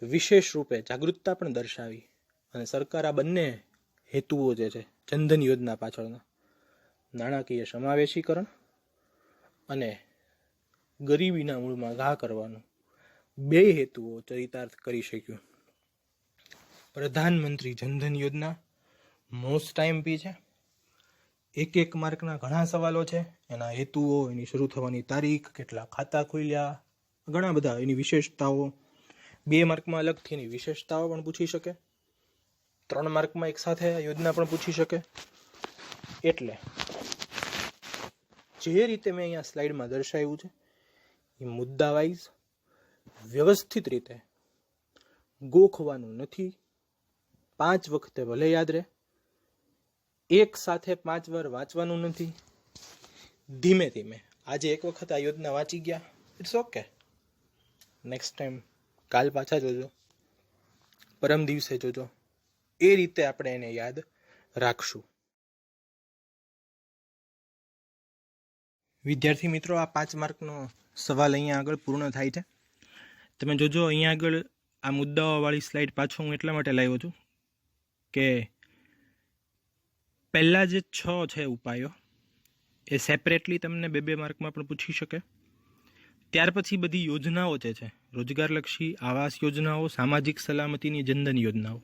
વિશેષ રૂપે જાગૃતતા પણ દર્શાવી. અને સરકાર આ બંને હેતુઓ જે છે જનધન યોજના પાછળના, નાણાકીય સમાવેશીકરણ અને ગરીબીના મૂળમાં ઘા કરવાનું, બે હેતુઓ ચરિતાર્થ કરી શક્યું. પ્રધાનમંત્રી જનધન યોજના મોસ્ટ ટાઈમપી છે. એક માર્કના ઘણા સવાલો છે, એના હેતુઓ, એની શરૂ થવાની તારીખ, કેટલા ખાતા ખોલ્યા, ઘણા બધા, એની વિશેષતાઓ. 2 માર્કમાં અલગથી એની વિશેષતાઓ પણ પૂછી શકે, 3 માર્કમાં એક સાથે આ યોજના પણ પૂછી શકે. એટલે જે રીતે મેં અહીંયા સ્લાઇડમાં દર્શાવ્યું છે એ મુદ્દા વાઇઝ વ્યવસ્થિત રીતે ગોખવાનું નથી. 5 વખતે ભલે યાદ રહે, એક સાથે 5 વાર વાંચવાનું નથી. ધીમે ધીમે આજે એક વખત આ યોજના વાંચી ગયા, ઇટ્સ ઓકે. નેક્સ્ટ ટાઈમ કાલ પાછા જોજો, પરમ દિવસે જોજો. એ રીતે આપણે એને યાદ રાખશું. વિદ્યાર્થી મિત્રો, આ 5 માર્કનો સવાલ અહીંયા આગળ પૂર્ણ થાય છે. તમે જોજો અહીંયા આગળ આ મુદ્દાઓવાળી સ્લાઇડ પાછો હું એટલા માટે લાવ્યો છું કે પહેલાં જે 6 છે ઉપાયો એ સેપરેટલી તમને 2 માર્કમાં પણ પૂછી શકે. ત્યાર પછી બધી યોજનાઓ જે છે, રોજગારલક્ષી, આવાસ યોજનાઓ, સામાજિક સલામતીની જનધન યોજનાઓ,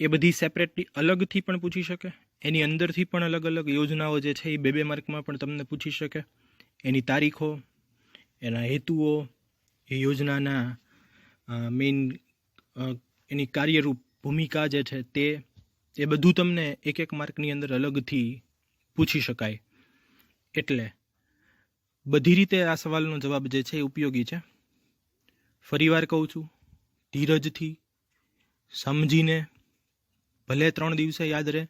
એ બધી સેપરેટલી અલગથી પણ પૂછી શકે. એની અંદરથી પણ અલગ અલગ યોજનાઓ જે છે એ 2 માર્કમાં પણ તમને પૂછી શકે. એની તારીખો, એના હેતુઓ, એ યોજનાના મેઇન એની કાર્યરૂપ ભૂમિકા જે છે તે, એ બધું તમને 1 માર્કની અંદર અલગથી પૂછી શકાય. એટલે બધી રીતે આ સવાલનો જવાબ જે છે એ ઉપયોગી છે. ફરીવાર કહું છું, ધીરજથી સમજીને, ભલે 3 દિવસે યાદ રહે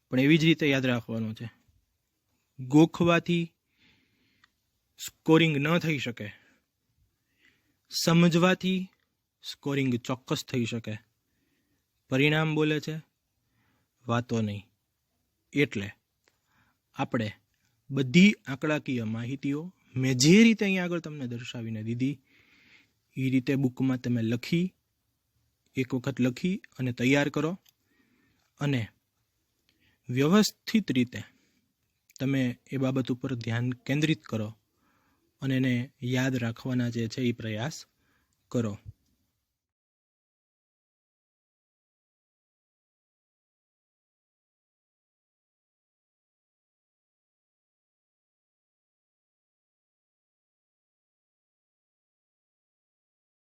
પણ એવી જ રીતે યાદ રાખવાનું છે. ગોખવાથી સ્કોરિંગ ન થઈ શકે, સમજવાથી સ્કોરિંગ ચોક્કસ થઈ શકે. પરિણામ બોલે છે, વાતો નહીં. એટલે આપણે બધી આંકડાકીય માહિતીઓ મેં જે રીતે અહીંયા આગળ તમને દર્શાવીને દીધી એ રીતે બુકમાં તમે લખી, એક વખત લખી અને તૈયાર કરો. અને વ્યવસ્થિત રીતે તમે એ બાબત ઉપર ધ્યાન કેન્દ્રિત કરો અને એને યાદ રાખવાના જે છે એ પ્રયાસ કરો.